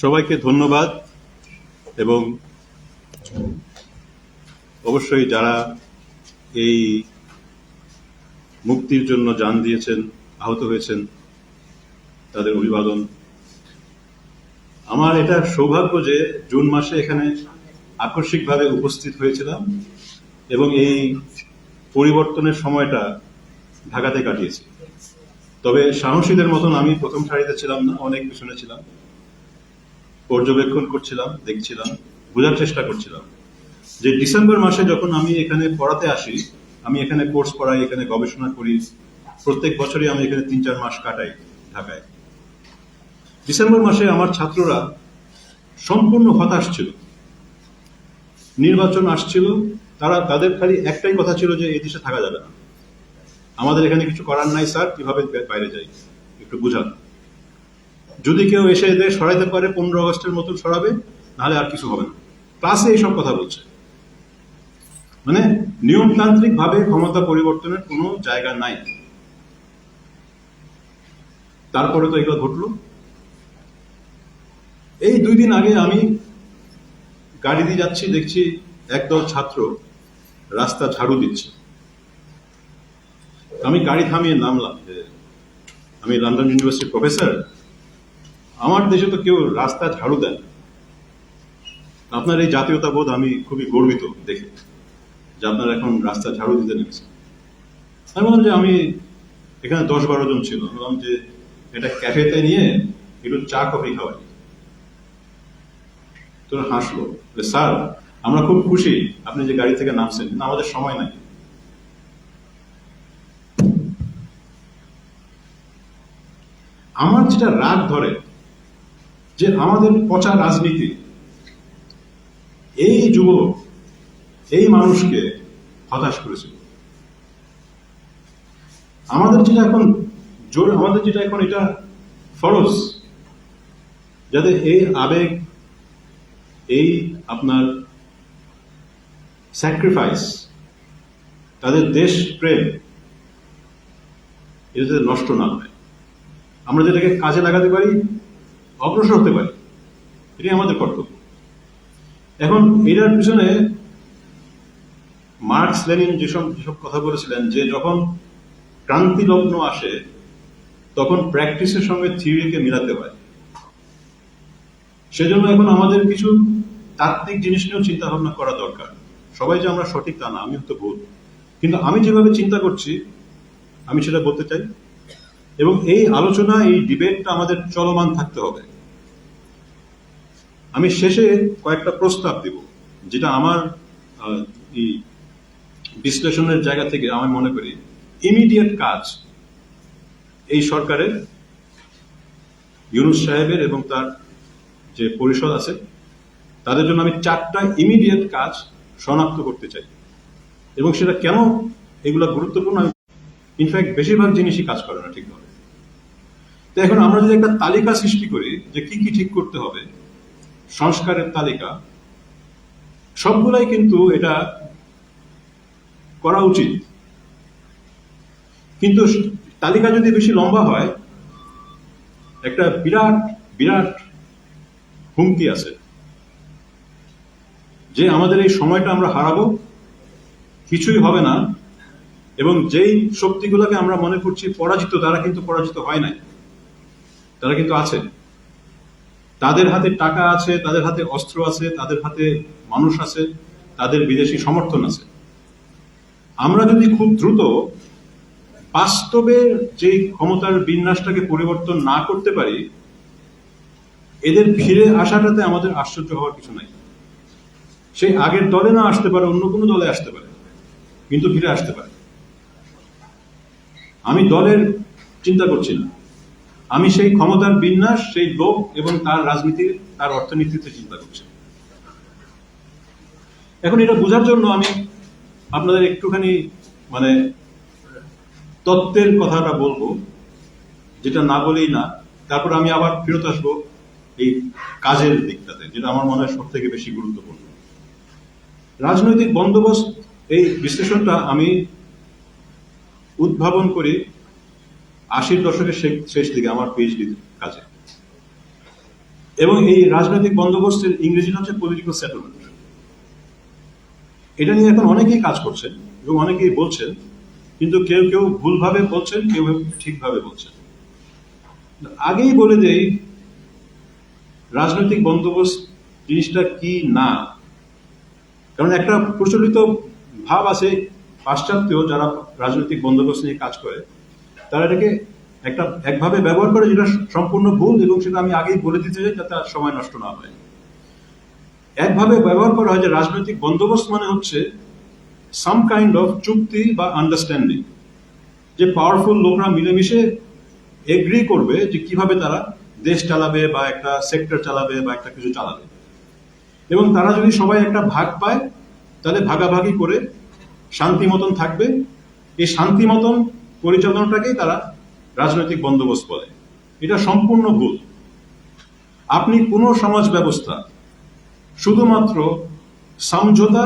সবাইকে ধন্যবাদ এবং অবশ্যই যারা এই মুক্তির জন্য জান দিয়েছেন, আহত হয়েছেন, তাদের অভিবাদন। আমার এটা সৌভাগ্য যে জুন মাসে এখানে আকস্মিকভাবে উপস্থিত হয়েছিলাম এবং এই পরিবর্তনের সময়টা ঢাকাতে কাটিয়েছি। তবে সাহসীদের মতন আমি প্রথম সারিতে ছিলাম না, অনেক পিছনে ছিলাম, পর্যবেক্ষণ করছিলাম, দেখছিলাম, বোঝার চেষ্টা করছিলাম যে ডিসেম্বর মাসে যখন আমি এখানে পড়াতে আসি, আমি এখানে কোর্স পড়াই, এখানে গবেষণা করি, প্রত্যেক বছরই আমি এখানে ৩-৪ মাস কাটাই ঢাকায়। ডিসেম্বর মাসে আমার ছাত্ররা সম্পূর্ণ হতাশ ছিল। নির্বাচন আসছিল, তাদের খালি একটাই কথা ছিল যে এই দেশে থাকা যাবে না, আমাদের এখানে কিছু করার নাই স্যার, কিভাবে বাইরে যাই একটু বুঝান, যদি কেউ এসে এদের সরাইতে পারে 15 আগস্টের মতন সরাবে, নাহলে আর কিছু হবে না। ক্লাসে এইসব কথা বলছে, মানে নিয়মতান্ত্রিক ভাবে ক্ষমতা পরিবর্তনের কোনো জায়গা নাই। তারপরে তো এগুলো ঘটলো। এই 2 দিন আগে আমি গাড়ি দিয়ে যাচ্ছি, দেখছি একদল ছাত্র রাস্তা ঝাড়ু দিচ্ছে। আমি গাড়ি থামিয়ে নামলাম যে আমি লন্ডন ইউনিভার্সিটির প্রফেসর, আমার দেশে তো কেউ রাস্তা ঝাড়ু দেন। আপনার এই জাতীয়তাবোধ আমি খুবই গর্বিত দেখে যে আপনারা এখন রাস্তা ঝাড়ু দিতে নেমেছেন। আমি বললাম যে আমি এখানে 10-12 জন ছিল, বললাম যে এটা ক্যাফেতে নিয়ে একটু চা কফি খাওয়াই। তোরা হাসলো, স্যার আমরা খুব খুশি আপনি যে গাড়ি থেকে নামছেন, কিন্তু আমাদের সময় নাই। আমার যেটা রাগ ধরে যে আমাদের পচা রাজনীতি এই যুবক, এই মানুষকে হতাশ করেছিল। আমাদের যেটা এখন এটা ফরজ, যাতে এই আবেগ, এই আপনার স্যাক্রিফাইস, তাদের দেশ প্রেম, এটা যাতে নষ্ট না হয়, আমরা যেটাকে কাজে লাগাতে পারি, অগ্রসর হতে পারি, এটাই আমাদের কর্তব্য। এখন এটার পিছনে মার্কস লেনিন যেসব কথা বলেছিলেন যে যখন ক্রান্তি লগ্ন আসে তখন প্র্যাকটিসের সঙ্গে থিওরিকে মিলাতে হয়। সেজন্য এখন আমাদের কিছু তাত্ত্বিক জিনিস নিয়েও চিন্তা ভাবনা করা দরকার। সবাই যে আমরা সঠিক তা না, আমি তো ভুল, কিন্তু আমি যেভাবে চিন্তা করছি আমি সেটা বলতে চাই। এবং এই আলোচনা, এই ডিবেটটা আমাদের চলমান থাকতে হবে। আমি শেষে কয়েকটা প্রস্তাব দেব, যেটা আমার এই বিশ্লেষণের জায়গা থেকে আমি মনে করি ইমিডিয়েট কাজ এই সরকারের, ইউনূস সাহেবের এবং তার যে পরিষদ আছে তাদের জন্য আমি 4টা ইমিডিয়েট কাজ শনাক্ত করতে চাই। এবং সেটা কেন এগুলো গুরুত্বপূর্ণ, ইনফ্যাক্ট বেশিরভাগ জিনিসই কাজ করে না ঠিকভাবে। তো এখন আমরা যদি একটা তালিকা সৃষ্টি করি যে কি কি ঠিক করতে হবে, সংস্কারের তালিকা, সবগুলাই কিন্তু এটা করা উচিত। কিন্তু তালিকা যদি বেশি লম্বা হয়, একটা বিরাট বিরাট হুমকি আছে যে আমাদের এই সময়টা আমরা হারাবো, কিছুই হবে না, এবং যেই শক্তিগুলোকে আমরা মনে করছি পরাজিত, তারা কিন্তু পরাজিত হয় নাই, তারা কিন্তু আছে। তাদের হাতে টাকা আছে, তাদের হাতে অস্ত্র আছে, তাদের হাতে মানুষ আছে, তাদের বিদেশি সমর্থন আছে। আমরা যদি খুব দ্রুত বাস্তবে যে ক্ষমতার বিন্যাসটাকে পরিবর্তন না করতে পারি, এদের ফিরে আসাটাতে আমাদের আশ্চর্য হওয়ার কিছু নাই। সেই আগের দলে না আসতে পারে, অন্য কোনো দলে আসতে পারে, কিন্তু ফিরে আসতে পারে। আমি দলের চিন্তা করছি না, আমি সেই ক্ষমতার বিন্যাস, সেই লোক এবং তার রাজনীতির, তার অর্থনীতিতে চিন্তা করছি। এখন এটা বোঝার জন্য আমি আপনাদের একটুখানি মানে তত্ত্বের কথাটা বলবো, যেটা না বলেই না। তারপর আমি আবার ফেরত আসবো এই কাজের দিকটাতে, যেটা আমার মনে হয় সব থেকে বেশি গুরুত্বপূর্ণ। রাজনৈতিক বন্দোবস্ত, এই বিশ্লেষণটা আমি উদ্ভাবন করি 80-র দশকের শেষ দিকে আমার পিএইচডি কাজে। এবং এই রাজনৈতিক বন্দোবস্তের ইংরেজি হচ্ছে পলিটিক্যাল সেটেলমেন্ট। এটা নিয়ে এখন অনেকেই কাজ করছেন এবং অনেকেই বলছেন, কিন্তু কেউ কেউ ভুলভাবে বলছেন, কেউ ঠিকভাবে বলছেন। আগেই বলে দেই রাজনৈতিক বন্দোবস্ত জিনিসটা কি না। কারণ একটা প্রচলিত ভাব আছে পাশ্চাত্য যারা রাজনৈতিক বন্দোবস্ত নিয়ে কাজ করে, তারা এটাকে একভাবে ব্যবহার করে যেটা সম্পূর্ণ ভুল, এবং সেটা আমি আগেই বলে দিতে চাই যাতে আর সময় নষ্ট না হয়। একভাবে ব্যবহার করা হয় যে রাজনৈতিক বন্দোবস্ত মানে হচ্ছে সাম কাইন্ড অফ চুক্তি বা আন্ডারস্ট্যান্ডিং, যে পাওয়ারফুল লোকরা মিলেমিশে এগ্রি করবে যে কিভাবে তারা দেশ চালাবে বা একটা সেক্টর চালাবে বা একটা কিছু চালাবে, এবং তারা যদি সবাই একটা ভাগ পায় তাহলে ভাগাভাগি করে শান্তি মতন থাকবে। এই শান্তি মতন পরিচালনাটাকেই তারা রাজনৈতিক বন্দোবস্ত বলে। এটা সম্পূর্ণ ভুল। আপনি কোনো সমাজ ব্যবস্থা শুধুমাত্র সমঝোতা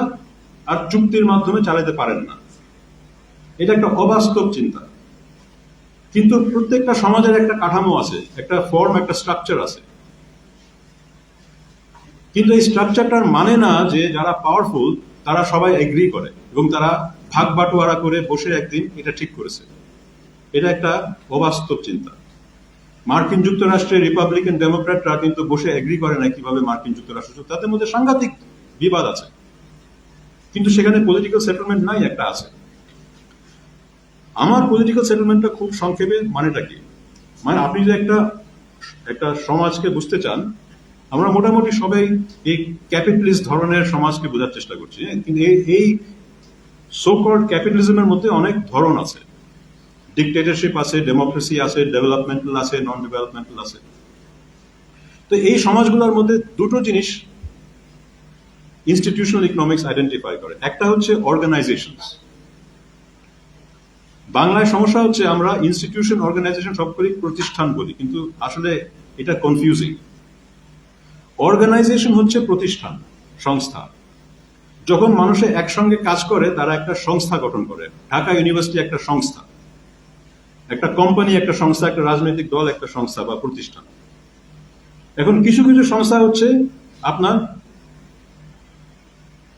আর চুক্তির মাধ্যমে চালাতে পারেন না। এটা একটা অবাস্তব চিন্তা। কিন্তু প্রত্যেকটা সমাজের একটা কাঠামো আছে, একটা ফর্ম, একটা স্ট্রাকচার আছে। কিন্তু এই স্ট্রাকচারটার মানে না যে যারা পাওয়ারফুল তারা সবাই এগ্রি করে এবং তারা ভাগ বাটোয়ারা করে বসে একদিন এটা ঠিক করেছে। এটা একটা অবাস্তব চিন্তা। মার্কিন যুক্তরাষ্ট্রের রিপাবলিকান ডেমোক্র্যাটরা কিন্তু বসে এগ্রি করে না কিভাবে মার্কিন যুক্তরাষ্ট্র, তাদের মধ্যে সাংঘাতিক বিবাদ আছে, কিন্তু সেখানে পলিটিক্যাল সেটেলমেন্ট নাই, একটা আছে। আমার পলিটিক্যাল সেটেলমেন্টটা খুব সংক্ষেপে মানেটা কি, মানে আপনি যদি একটা সমাজকে বুঝতে চান, আমরা মোটামুটি সবাই এই ক্যাপিটালিস্ট ধরনের সমাজকে বোঝার চেষ্টা করছি, কিন্তু এই সো কল্ড ক্যাপিটালিজমের মধ্যে অনেক ধরন আছে। ডিকটেটরশিপ আছে, ডেমোক্রেসি আছে, ডেভেলপমেন্টাল আছে, নন ডেভেলপমেন্টাল আছে। তো এই সমাজগুলোর মধ্যে দুটো জিনিস ইনস্টিটিউশনাল ইকোনমিক্স আইডেন্টিফাই করে। একটা হচ্ছে অর্গানাইজেশন। বাংলায় সমস্যা হচ্ছে আমরা ইনস্টিটিউশন, অর্গানাইজেশন সব করি প্রতিষ্ঠান বলি, কিন্তু আসলে এটা কনফিউজিং। অর্গানাইজেশন হচ্ছে প্রতিষ্ঠান, সংস্থা। যখন মানুষে একসঙ্গে কাজ করে তারা একটা সংস্থা গঠন করে। ঢাকা ইউনিভার্সিটি একটা সংস্থা, একটা কোম্পানি একটা সংস্থা, একটা রাজনৈতিক দল একটা সংস্থা বা প্রতিষ্ঠান। এখন কিছু কিছু সংস্থা হচ্ছে আপনার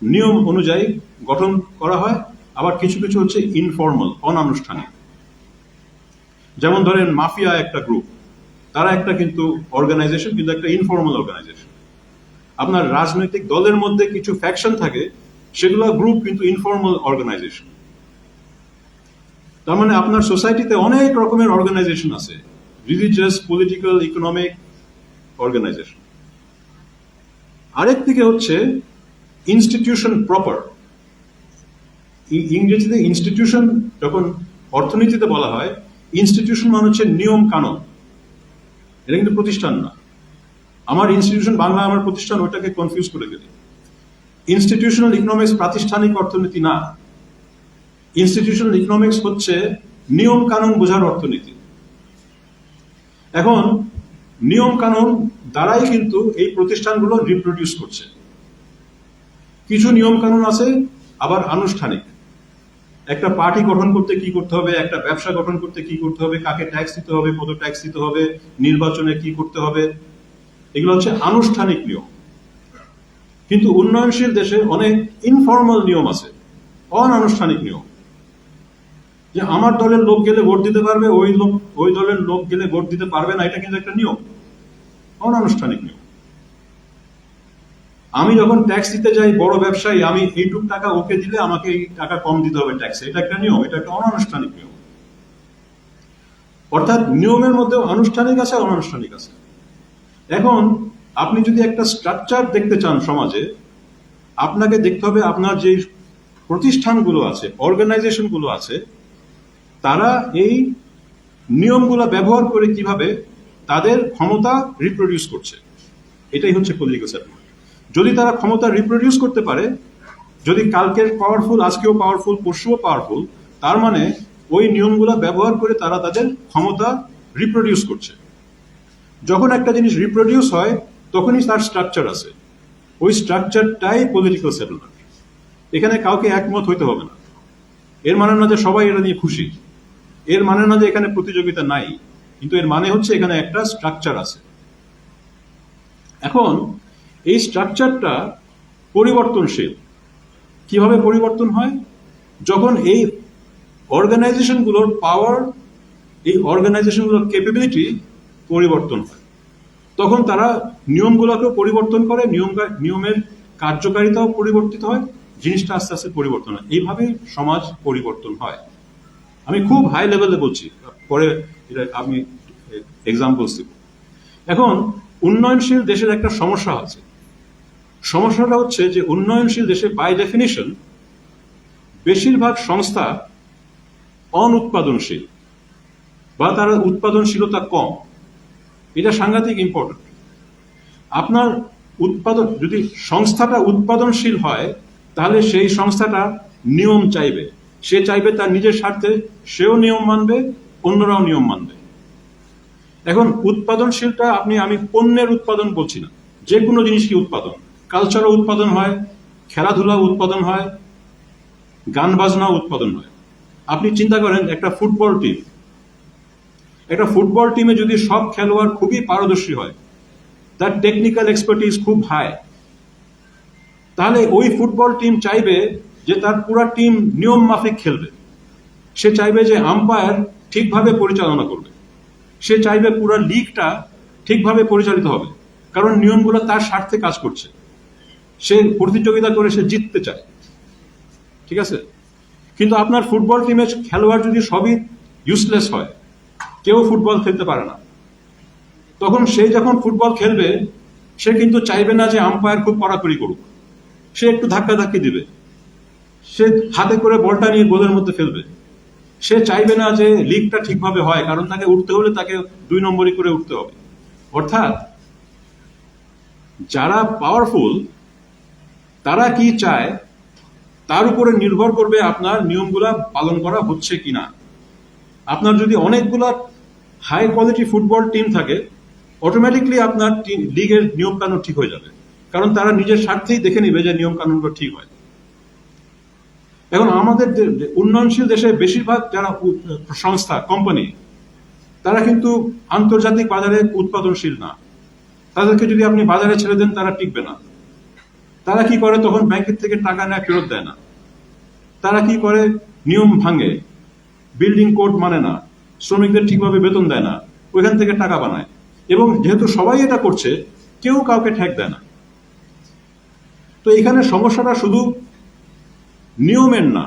নিয়ম অনুযায়ী গঠন করা হয়, আবার কিছু কিছু হচ্ছে ইনফর্মাল, অনানুষ্ঠানিক। যেমন ধরেন মাফিয়া একটা গ্রুপ, তারা একটা কিন্তু অর্গানাইজেশন, কিন্তু একটা ইনফর্মাল অর্গানাইজেশন। আপনার রাজনৈতিক দলের মধ্যে কিছু ফ্যাকশন থাকে, সেগুলো গ্রুপ কিন্তু ইনফর্মাল অর্গানাইজেশন। তার মানে আপনার সোসাইটিতে অনেক রকমের অর্গানাইজেশন আছে, রিলিজিয়াস, পলিটিক্যাল, ইকোনমিক অর্গানাইজেশন। আরেক দিকে হচ্ছে ইনস্টিটিউশন প্রপার। ইংরেজিতে ইনস্টিটিউশন যখন অর্থনীতিতে বলা হয়, ইনস্টিটিউশন মানে হচ্ছে নিয়ম কানুন। এটা কিন্তু প্রতিষ্ঠান না। আমার ইনস্টিটিউশন বাংলা আমার প্রতিষ্ঠান, ওইটাকে কনফিউজ করে ফেলি। ইনস্টিটিউশনাল ইকোনমিক্স প্রাতিষ্ঠানিক অর্থনীতি না। ইনস্টিটিউশনাল ইকোনমিক্স হচ্ছে নিয়ম কানুন বোঝার অর্থনীতি। এখন নিয়ম কানুন দ্বারাই কিন্তু এই প্রতিষ্ঠানগুলো রিপ্রোডিউস করছে। কিছু নিয়ম কানুন আছে আবার আনুষ্ঠানিক। একটা পার্টি গঠন করতে কি করতে হবে, একটা ব্যবসা গঠন করতে কি করতে হবে, কাকে ট্যাক্স দিতে হবে, কত ট্যাক্স দিতে হবে, নির্বাচনে কি করতে হবে, এগুলো হচ্ছে আনুষ্ঠানিক নিয়ম। কিন্তু উন্নয়নশীল দেশে অনেক ইনফর্মাল নিয়ম আছে, অনানুষ্ঠানিক নিয়ম। যে আমার দলের লোক গেলে ভোট দিতে পারবে, ওই দলের লোক গেলে ভোট দিতে পারবে না, এটা কিন্তু একটা নিয়ম, অনানুষ্ঠানিক নিয়ম। আমি যখন ট্যাক্স দিতে যাই, বড় ব্যবসায়ী, আমি এইটুক টাকা ওকে দিলে আমাকে এই টাকা কম দিতে হবে ট্যাক্সে, এটা একটা নিয়ম, এটা একটা অনানুষ্ঠানিক নিয়ম। অর্থাৎ নিয়মের মধ্যেও আনুষ্ঠানিক আছে, অনানুষ্ঠানিক আছে। এখন আপনি যদি একটা স্ট্রাকচার দেখতে চান সমাজে, আপনাকে দেখতে হবে আপনার যে প্রতিষ্ঠানগুলো আছে, অর্গানাইজেশনগুলো আছে, তারা এই নিয়মগুলো ব্যবহার করে কিভাবে তাদের ক্ষমতা রিপ্রোডিউস করছে। এটাই হচ্ছে পলিটিক্যাল সেটেলমেন্ট। যদি তারা ক্ষমতা রিপ্রোডিউস করতে পারে, যদি কালকের পাওয়ারফুল আজকেও পাওয়ারফুল পরশুও পাওয়ারফুল, তার মানে ওই নিয়মগুলো ব্যবহার করে তারা তাদের ক্ষমতা রিপ্রোডিউস করছে। যখন একটা জিনিস রিপ্রোডিউস হয় তখনই তার স্ট্রাকচার আছে, ওই স্ট্রাকচারটাই পলিটিক্যাল সেটেলমেন্ট। এখানে কাউকে একমত হইতে হবে না। এর মানে না যে সবাই এটা নিয়ে খুশি, এর মানে না যে এখানে প্রতিযোগিতা নাই, কিন্তু এর মানে হচ্ছে এখানে একটা স্ট্রাকচার আছে। এখন এই স্ট্রাকচারটা পরিবর্তনশীল। কিভাবে পরিবর্তন হয়? যখন এই অর্গানাইজেশনগুলোর পাওয়ার, এই অর্গানাইজেশনগুলোর ক্যাপাবিলিটি পরিবর্তন হয়, তখন তারা নিয়মগুলোকেও পরিবর্তন করে, নিয়মের কার্যকারিতাও পরিবর্তিত হয়, জিনিসটা আস্তে আস্তে পরিবর্তন হয়। এইভাবেই সমাজ পরিবর্তন হয়। আমি খুব হাই লেভেলে বলছি, পরে এটা আমি এক্সাম্পলস দিব। এখন উন্নয়নশীল দেশের একটা সমস্যা আছে। সমস্যাটা হচ্ছে যে উন্নয়নশীল দেশে বাই ডেফিনিশন বেশিরভাগ সংস্থা অনুৎপাদনশীল, বা তার উৎপাদনশীলতা কম। এটা সাংঘাতিক ইম্পর্টেন্ট। আপনার উৎপাদন, যদি সংস্থাটা উৎপাদনশীল হয়, তাহলে সেই সংস্থাটা নিয়ম চাইবে। সে চাইবে তার নিজের স্বার্থে, সেও নিয়ম মানবে, অন্যরাও নিয়ম মানবে। এখন উৎপাদনশীলটা আমি পণ্যের উৎপাদন বলছি না, যে কোনো জিনিসই উৎপাদন। কালচারও উৎপাদন হয়, খেলাধুলা উৎপাদন হয়, গান বাজনাও উৎপাদন হয়। আপনি চিন্তা করেন একটা ফুটবল টিম, একটা ফুটবল টিমে যদি সব খেলোয়াড় খুবই পারদর্শী হয়, তার টেকনিক্যাল এক্সপার্টিস খুব হাই, তাহলে ওই ফুটবল টিম চাইবে যে তার পুরো টিম নিয়ম মাফিক খেলবে। সে চাইবে যে আম্পায়ার ঠিকভাবে পরিচালনা করবে। সে চাইবে পুরো লিগটা ঠিকভাবে পরিচালিত হবে, কারণ নিয়মগুলো তার স্বার্থে কাজ করছে। সে প্রতিযোগিতা করে সে জিততে চায়, ঠিক আছে? কিন্তু আপনার ফুটবল টিমের খেলোয়াড় যদি সবই ইউজলেস হয়, কেউ ফুটবল খেলতে পারে না, তখন সে যখন ফুটবল খেলবে, সে কিন্তু চাইবে না যে আম্পায়ার খুব কড়াকড়ি করুক। সে একটু ধাক্কাধাক্কি দিবে, সে হাতে করে বলটা নিয়ে গোলের মধ্যে ফেলবে। সে চাইবে না যে লিগটা ঠিকভাবে হয়, কারণ তাকে উঠতে হলে তাকে 2 নম্বরই করে উঠতে হবে। অর্থাৎ যারা পাওয়ারফুল তারা কি চায় তার উপরে নির্ভর করবে আপনার নিয়মগুলা পালন করা হচ্ছে কিনা। আপনার যদি অনেকগুলা হাই কোয়ালিটি ফুটবল টিম থাকে, অটোমেটিকলি আপনার লিগের নিয়ম কানুন ঠিক হয়ে যাবে, কারণ তারা নিজের স্বার্থেই দেখে নিবে যে নিয়ম কানুনগুলো ঠিক হয়। এখন আমাদের উন্নয়নশীল দেশে বেশিরভাগ যারা সংস্থা, কোম্পানি, তারা কিন্তু আন্তর্জাতিক বাজারে উৎপাদনশীল না। তাদেরকে যদি আপনি বাজারে ছেড়ে দেন, তারা টিকবে না। তারা কি করে? তখন ব্যাংকের থেকে টাকা নেয়, ফেরত দেয় না। তারা কি করে? নিয়ম ভাঙে, বিল্ডিং কোড মানে না, শ্রমিকদের ঠিকভাবে বেতন দেয় না, ওইখান থেকে টাকা বানায়। এবং যেহেতু সবাই এটা করছে, কেউ কাউকে ঠেক দেয় না। তো এখানে সমস্যাটা শুধু নিয়মের না,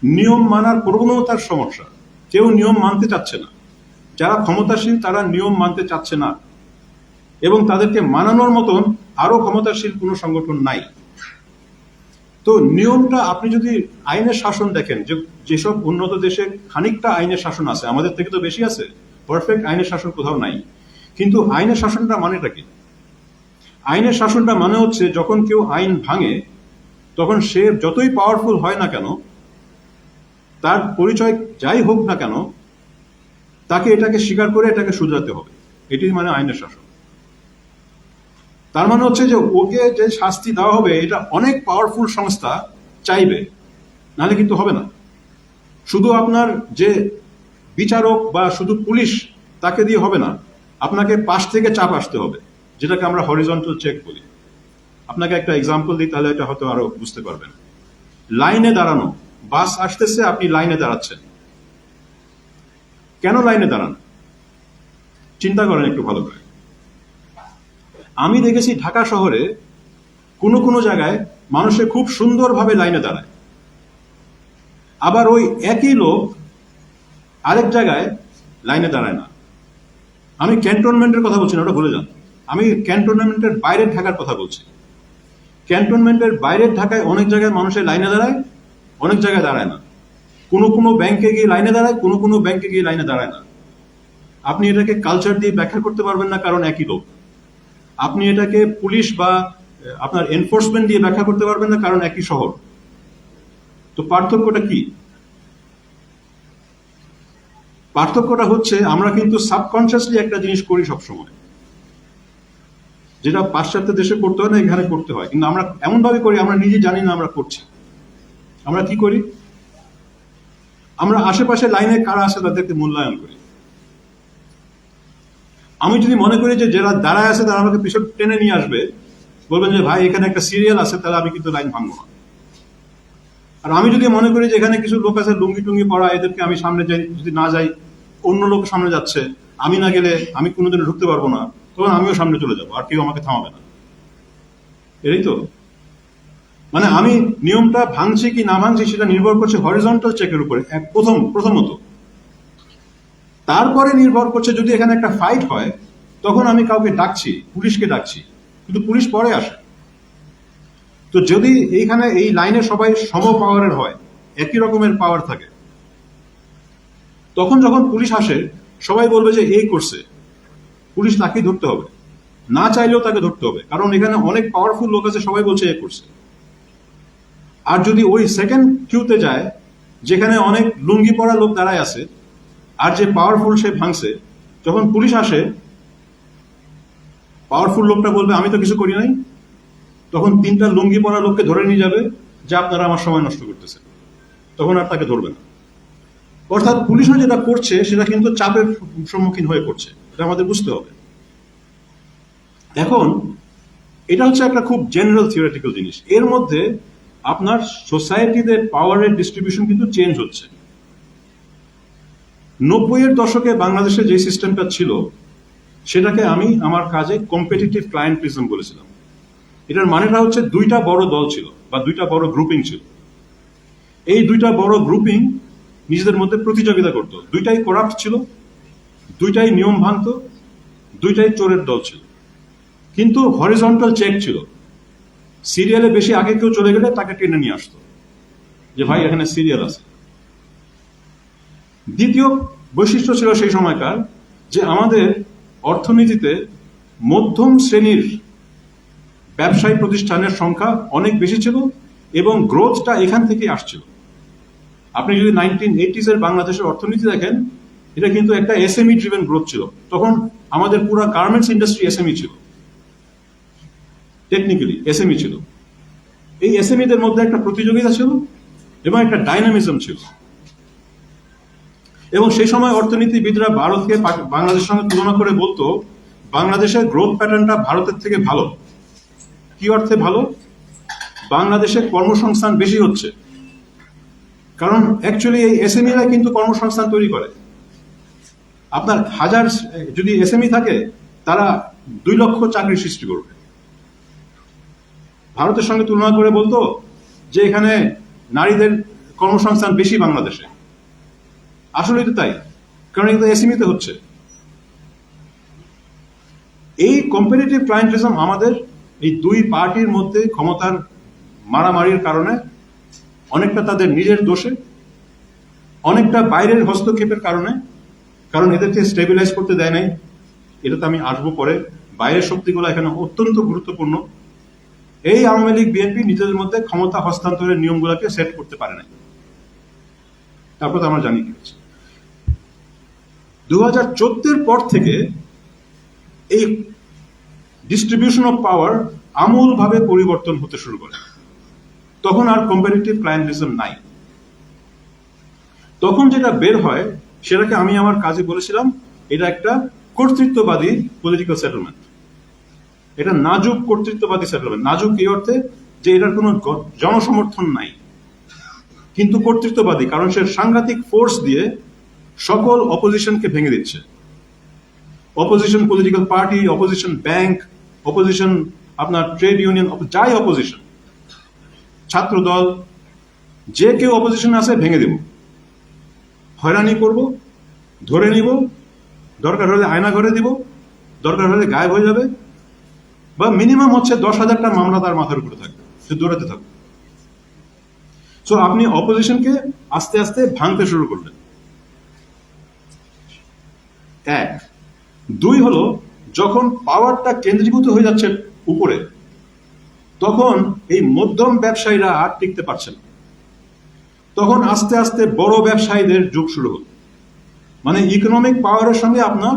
নিয়ম মানার প্রবণতার সমস্যা। কেউ নিয়ম মানতে চাচ্ছে না। যারা ক্ষমতাশীল তারা নিয়ম মানতে চাচ্ছে না, এবং তাদেরকে মানানোর মতন আরো ক্ষমতাশীল কোনো সংগঠন নাই। তো নিয়মটা, আপনি যদি আইনের শাসন দেখেন, যেসব উন্নত দেশে খানিকটা আইনের শাসন আছে, আমাদের থেকে তো বেশি আছে, পারফেক্ট আইনের শাসন কোথাও নাই। কিন্তু আইনের শাসনটা মানেটা কি? আইনের শাসনটা মানে হচ্ছে যখন কেউ আইন ভাঙে, তখন সে যতই পাওয়ারফুল হয় না কেন, তার পরিচয় যাই হোক না কেন, তাকে এটাকে স্বীকার করে এটাকে শুধরাতে হবে। এটি মানে আইনের শাসন। তার মানে হচ্ছে যে ওকে যে শাস্তি দেওয়া হবে, এটা অনেক পাওয়ারফুল সংস্থা চাইবে, নাহলে কিন্তু হবে না। শুধু আপনার যে বিচারক বা শুধু পুলিশ, তাকে দিয়ে হবে না। আপনাকে পাশ থেকে চাপ আসতে হবে, যেটাকে আমরা হরিজন্টাল চেক বলি। আপনাকে একটা এক্সাম্পল দিই, তাহলে এটা হয়তো আরো বুঝতে পারবেন। লাইনে দাঁড়ানো, বাস আসতেছে, আপনি লাইনে দাঁড়াচ্ছেন। কেন লাইনে দাঁড়ান? চিন্তা করেন একটু ভালো করে। আমি দেখেছি ঢাকা শহরে কোনো কোনো জায়গায় মানুষে খুব সুন্দরভাবে লাইনে দাঁড়ায়, আবার ওই একই লোক আরেক জায়গায় লাইনে দাঁড়ায় না। আমি ক্যান্টনমেন্টের কথা বলছি না, ওটা ভুলে যান। আমি ক্যান্টনমেন্টের বাইরের ঢাকার কথা বলছি। ক্যান্টনমেন্টের বাইরের ঢাকায় অনেক জায়গায় মানুষের লাইনে দাঁড়ায়, অনেক জায়গায় দাঁড়ায় না। কোনো কোনো ব্যাংকে গিয়ে লাইনে দাঁড়ায়, কোনো কোনো ব্যাংকে গিয়ে লাইনে দাঁড়ায় না। আপনি এটাকে কালচার দিয়ে ব্যাখ্যা করতে পারবেন না, কারণ একই লোক। আপনি এটাকে পুলিশ বা আপনার এনফোর্সমেন্ট দিয়ে ব্যাখ্যা করতে পারবেন না, কারণ একই শহর। তো পার্থক্যটা কি? পার্থক্যটা হচ্ছে আমরা কিন্তু সাবকনসিয়াসলি একটা জিনিস করি সবসময়, যেটা পাশ্চাত্য দেশে করতে হয় না, এখানে করতে হয়। কিন্তু আমরা এমন ভাবে করি, আমরা নিজে জানি না আমরা করছি। আমরা কি করি? আমরা আশেপাশে লাইনে কারা আছে তাদেরকে মূল্যায়ন করি। আমি যদি মনে করি যে যারা দাঁড়ায় আছে তারা আমাকে পিছনে টেনে নিয়ে আসবে, বলবেন যে ভাই এখানে একটা সিরিয়াল আছে, তাহলে আমি কিন্তু লাইন ভাঙবো না। আর আমি যদি মনে করি যে এখানে কিছু লোক আছে লুঙ্গি টুঙ্গি পড়া, এদেরকে আমি সামনে যাই, যদি না যাই অন্য লোক সামনে যাচ্ছে, আমি না গেলে আমি কোনোদিনও ঢুকতে পারবো না, তখন আমিও সামনে চলে যাবো, আর কেউ আমাকে থামাবে না। এটাই তো মানে আমি নিয়মটা ভাঙছি কি না ভাঙছি সেটা নির্ভর করছে হরিজন্টাল চেকের উপরে প্রথমত। তারপরে নির্ভর করছে যদি এখানে একটা ফাইট হয়, তখন আমি কাউকে ডাকছি, পুলিশকে ডাকছি, কিন্তু পুলিশ পরে আসে। তো যদি এইখানে এই লাইনে সবাই সম পাওয়ারের হয়, একই রকমের পাওয়ার থাকে, তখন যখন পুলিশ আসে সবাই বলবে যে এই করছে, পুলিশ তাকেই ধরতে হবে, না চাইলেও তাকে ধরতে হবে, কারণ এখানে অনেক পাওয়ারফুল লোক আছে, সবাই বলছে এ করছে। আর যদি ওই সেকেন্ড কিউতে যায়, যেখানে অনেক লুঙ্গি পরা লোক দাঁড়ায় আছে, আর যে পাওয়ারফুল সে ভাঙছে, যখন পুলিশ আসে, পাওয়ারফুল লোকটা বলবে আমি তো কিছু করি নাই, তখন তিনটা লুঙ্গি পরা লোককে ধরে নিয়ে যাবে যে আপনারা আমার সময় নষ্ট করতেছে, তখন আর তাকে ধরবে না। অর্থাৎ পুলিশও যেটা করছে সেটা কিন্তু চাপের সম্মুখীন হয়ে করছে, এটা আমাদের বুঝতে হবে। এখন এটা হচ্ছে একটা খুব জেনারেল থিওরিটিক্যাল জিনিস। এর মধ্যে আপনার সোসাইটিতে পাওয়ারের ডিস্ট্রিবিউশন কিন্তু চেঞ্জ হচ্ছে। 90-এর দশকে বাংলাদেশে যে সিস্টেমটা ছিল সেটাকে আমি আমার কাজে কম্পিটিটিভ ক্লায়েন্টিজম বলেছিলাম। এটার মানেটা হচ্ছে দুইটা বড় দল ছিল বা দুইটা বড় গ্রুপিং ছিল। এই দুইটা বড় গ্রুপিং নিজেদের মধ্যে প্রতিযোগিতা করত, দুইটাই করাপ্ট ছিল, দুইটাই নিয়ম ভাঙত, দুইটাই চোরের দল ছিল, কিন্তু হরিজন্টাল চেক ছিল। সিরিয়ালে বেশি আগে কেউ চলে গেলে তাকে টেনে নিয়ে আসতো যে ভাই এখানে সিরিয়াল আছে। দ্বিতীয় বৈশিষ্ট্য ছিল সেই সময়কার যে আমাদের অর্থনীতিতে মধ্যম শ্রেণীর ব্যবসায়ী প্রতিষ্ঠানের সংখ্যা অনেক বেশি ছিল এবং গ্রোথটা এখান থেকেই আসছিল। আপনি যদি 1980s এর বাংলাদেশের অর্থনীতি দেখেন, এটা কিন্তু একটা এসএমই ড্রিভেন গ্রোথ ছিল। তখন আমাদের পুরো গার্মেন্টস ইন্ডাস্ট্রি এসএমই ছিল, টেকনিক্যালি এসএমই ছিল। এই এসএমইদের মধ্যে একটা প্রতিযোগিতা ছিল এবং একটা ডাইনামিজম ছিল। এবং সেই সময় অর্থনীতিবিদরা ভারতকে বাংলাদেশের সঙ্গে তুলনা করে বলতো বাংলাদেশের গ্রোথ প্যাটার্নটা ভারতের থেকে ভালো। কি অর্থে ভালো? বাংলাদেশে কর্মসংস্থান বেশি হচ্ছে, কারণ অ্যাকচুয়ালি এই এসএমইরা কিন্তু কর্মসংস্থান তৈরি করে। আপনার হাজার যদি এসএমই থাকে, তারা 2 লক্ষ চাকরি সৃষ্টি করবে। ভারতের সঙ্গে তুলনা করে বলতো যে এখানে নারীদের কর্মসংস্থান বেশি বাংলাদেশে। আসলেই তো তাই, কারণ এটা এসএমইতে হচ্ছে। এই কম্পিটিটিভ ক্লায়েন্টিজম আমাদের এই দুই পার্টির মধ্যে ক্ষমতার মারামারির কারণে, অনেকটা তাদের নিজের দোষে, অনেকটা বাইরের হস্তক্ষেপের কারণে, কারণ এদেরকে স্টেবিলাইজ করতে দেয় নাই। এটা তো আমি আসবো পরে। বাইরের শক্তিগুলো এখানে অত্যন্ত গুরুত্বপূর্ণ। এই আওয়ামী লীগ বিএনপি নিজেদের মধ্যে ক্ষমতা হস্তান্তরের নিয়মগুলোকে সেট করতে পারে নাই। তারপর তো আমরা জানি কি হচ্ছে। 2014-এর পর থেকে এই ডিস্ট্রিবিউশন অফ পাওয়ার আমূলভাবে পরিবর্তন হতে শুরু করে। তখন আর কম্পারেটিভ ক্লায়েন্টিজম নাই। তখন যেটা বের হয় সেটাকে আমি আমার কাজে বলেছিলাম এটা একটা কর্তৃত্ববাদী পলিটিক্যাল সেটেলমেন্ট। এটা নাজুক কর্তৃত্ববাদী সেটেলমেন্ট। নাজুক এই অর্থে যে এটার কোনো জনসমর্থন নাই, কিন্তু কর্তৃত্ববাদী, কারণ সে সাংঘাতিক ফোর্স দিয়ে সকল অপোজিশনকে ভেঙে দিচ্ছে। Opposition political party, opposition bank, opposition আপনার ট্রেড ইউনিয়ন, যাই অপোজিশন, ছাত্র দল, যে কেউ অপোজিশন আছে ভেঙে দেব, হয়রানি করব, ধরে নিব, দরকার হলে আয়না ঘরে দিব, দরকার হলে গায়েব হয়ে যাবে, বা মিনিমাম হচ্ছে 10,000টা মামলা তার মাথার উপরে থাকবে, সে দৌড়াতে থাকবে। সো আপনি অপোজিশনকে আস্তে আস্তে ভাঙতে শুরু করলেন। 1, 2 হলো যখন পাওয়ারটা কেন্দ্রীভূত হয়ে যাচ্ছে উপরে, তখন এই মধ্যম ব্যবসায়ীরা আর টিকতে পারছে না। তখন আস্তে আস্তে বড় ব্যবসায়ীদের যুগ শুরু হলো। মানে ইকোনমিক পাওয়ারের সঙ্গে আপনার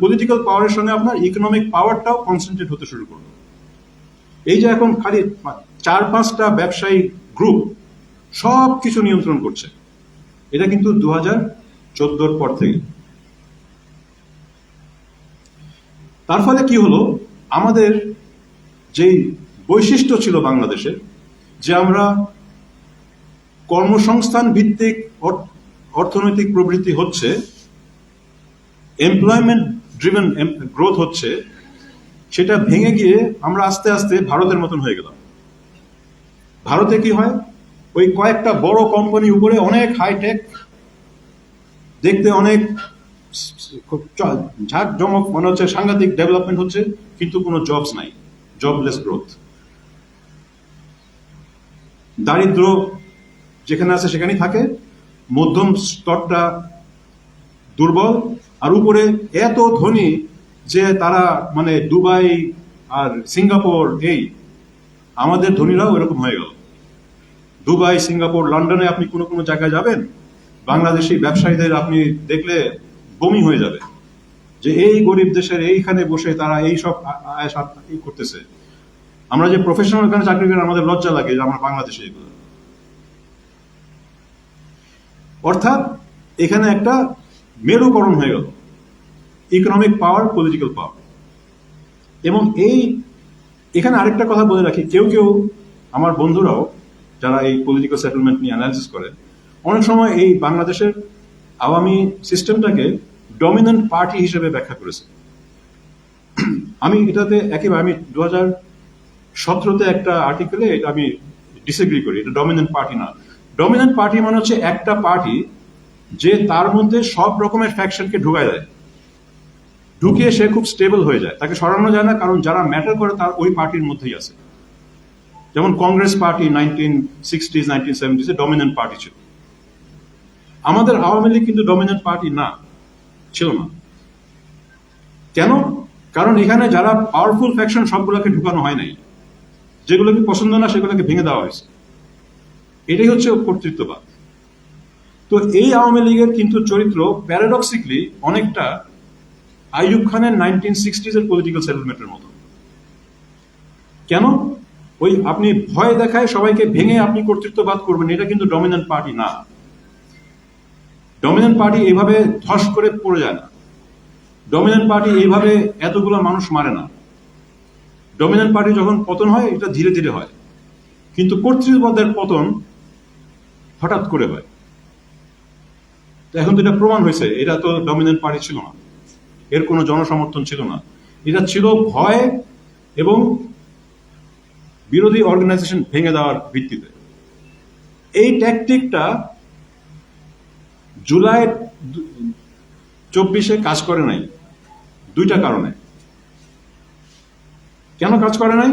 পলিটিক্যাল পাওয়ারের সঙ্গে আপনার ইকোনমিক পাওয়ারটাও কনসেন্ট্রেট হতে শুরু করলো। এই যে এখন খালি 4-5টা ব্যবসায়ী গ্রুপ সব কিছু নিয়ন্ত্রণ করছে, এটা কিন্তু 2014-র পর থেকে। তার ফলে কি হলো, আমাদের যেই বৈশিষ্ট্য ছিল বাংলাদেশের, যে আমরা কর্মসংস্থান ভিত্তিক অর্থনৈতিক প্রবৃদ্ধি হচ্ছে, এমপ্লয়মেন্ট ড্রিভেন গ্রোথ হচ্ছে, সেটা ভেঙে গিয়ে আমরা আস্তে আস্তে ভারতের মতন হয়ে গেলাম। ভারতে কি হয়, ওই কয়েকটা বড় কোম্পানি উপরে অনেক হাইটেক, দেখতে অনেক ঝাঁক জমক মনে হচ্ছে, সাংঘাতিক ডেভেলপমেন্ট হচ্ছে, কিন্তু কোনো জবস নাই, জবলেস গ্রোথ। দারিদ্র যেখানে আছে সেখানেই থাকে, মধ্যম স্তরটা দুর্বল, আর উপরে এত ধনী যে তারা মানে দুবাই আর সিঙ্গাপুর, এই আমাদের ধনীরাও এরকম হয়ে গেল। দুবাই, সিঙ্গাপুর, লন্ডনে আপনি কোনো কোনো জায়গায় যাবেন, বাংলাদেশি ব্যবসায়ীদের আপনি দেখলে বমি হয়ে যাবে, যে এই গরিব দেশের এইখানে বসে তারা এই সব আয়াস করতেছে। আমরা যে প্রফেশনাল এখানে চাকরি করি, আমাদের লজ্জা লাগে যে আমরা বাংলাদেশে এগুলো। অর্থাৎ এখানে একটা মেরুকরণ হয়ে গেল, ইকোনমিক পাওয়ার, পলিটিক্যাল পাওয়ার। এবং এখানে আরেকটা কথা বলে রাখি, কেউ কেউ আমার বন্ধুরাও যারা এই পলিটিক্যাল সেটেলমেন্ট নিয়ে অ্যানালিসিস করে, অনেক সময় এই বাংলাদেশের আওয়ামী সিস্টেমটাকে ডমিনেন্ট পার্টি হিসেবে ব্যাখ্যা করেছে। আমি এটাতে একেবারে, আমি 2017-তে একটা আর্টিকেলে এটা আমি ডিসএগ্রি করি, এটা ডমিনেন্ট পার্টি না। ডমিনেন্ট পার্টি মানে হচ্ছে একটা পার্টি যে তার মধ্যে সব রকমের ফ্যাকশনকে ঢুকায় দেয়, ঢুকিয়ে সে খুব স্টেবল হয়ে যায়, তাকে সরানো যায় না, কারণ যারা ম্যাটার করে তার ওই পার্টির মধ্যেই আছে। যেমন Congress party 1960s 1970s dominant party ছিল। আমাদের আওয়ামী লীগ কিন্তু ডমিনেন্ট পার্টি না, ছিল না। কেন? কারণ এখানে যারা পাওয়ারফুল ফ্যাকশন সবগুলোকে ঢুকানো হয় নাই, যেগুলোকে পছন্দ না সেগুলোকে ভেঙে দেওয়া হয়েছে। এটাই হচ্ছে কর্তৃত্ববাদ। তো এই আওয়ামী লীগের কিন্তু চরিত্র প্যারাডক্সিকলি অনেকটা আইয়ুব খানের 1960s পলিটিক্যাল সেটেলমেন্টের মতো। কেন? ওই আপনি ভয় দেখায় সবাইকে ভেঙে আপনি কর্তৃত্ববাদ করবেন, এটা কিন্তু ডমিনেন্ট পার্টি না। ডমিনেন্ট পার্টি এইভাবে ধস করে পড়ে যায় না, ডমিনেন্ট পার্টি এইভাবে এতগুলো মানুষ মারে না। ডমিনেন্ট পার্টি যখন পতন হয়, এটা ধীরে ধীরে হয়, কিন্তু কর্তৃত্ববাদের পতন হঠাৎ করে হয়। এখন তো এটা প্রমাণ হয়েছে, এটা তো ডমিনেন্ট পার্টি ছিল না, এর কোনো জনসমর্থন ছিল না, এটা ছিল ভয় এবং বিরোধী অর্গানাইজেশন ভেঙে দেওয়ার ভিত্তিতে। এই ট্যাকটিকটা জুলাই 24-এ কাজ করে নাই দুইটা কারণে। কেন কাজ করে নাই?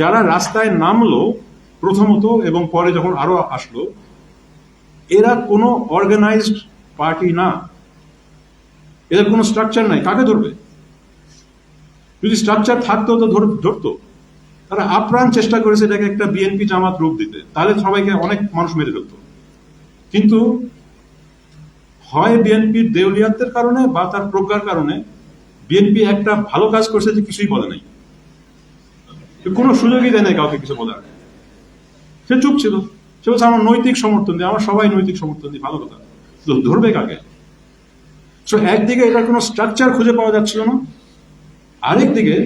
যারা রাস্তায় নামলো প্রথমত এবং পরে যখন আরো আসলো, এরা কোনো অর্গানাইজড পার্টি না, এদের কোনো স্ট্রাকচার নাই, কাকে ধরবে? যদি স্ট্রাকচার থাকতো তো ধরতো। তারা আপ্রাণ চেষ্টা করেছে এটাকে একটা বিএনপি জামাত রূপ দিতে, তাহলে সবাইকে অনেক মানুষ মেরে ফেলতো। কিন্তু হয় বিএনপির দেউলিয়াতের কারণে বা তার প্রজ্ঞার কারণে বিএনপি একটা ভালো কাজ করছে যে কিছুই বলে নাই, কোনো সুযোগই দেয় নাই কাউকে কিছু বলার। সে চুপ ছিল, সে বলছে আমার নৈতিক সমর্থন দিই, আমার সবাই নৈতিক সমর্থন দিই, ভালো কথা। ধরবে কাকে? একদিকে এটার কোনো স্ট্রাকচার খুঁজে পাওয়া যাচ্ছিল না, আরেকদিকে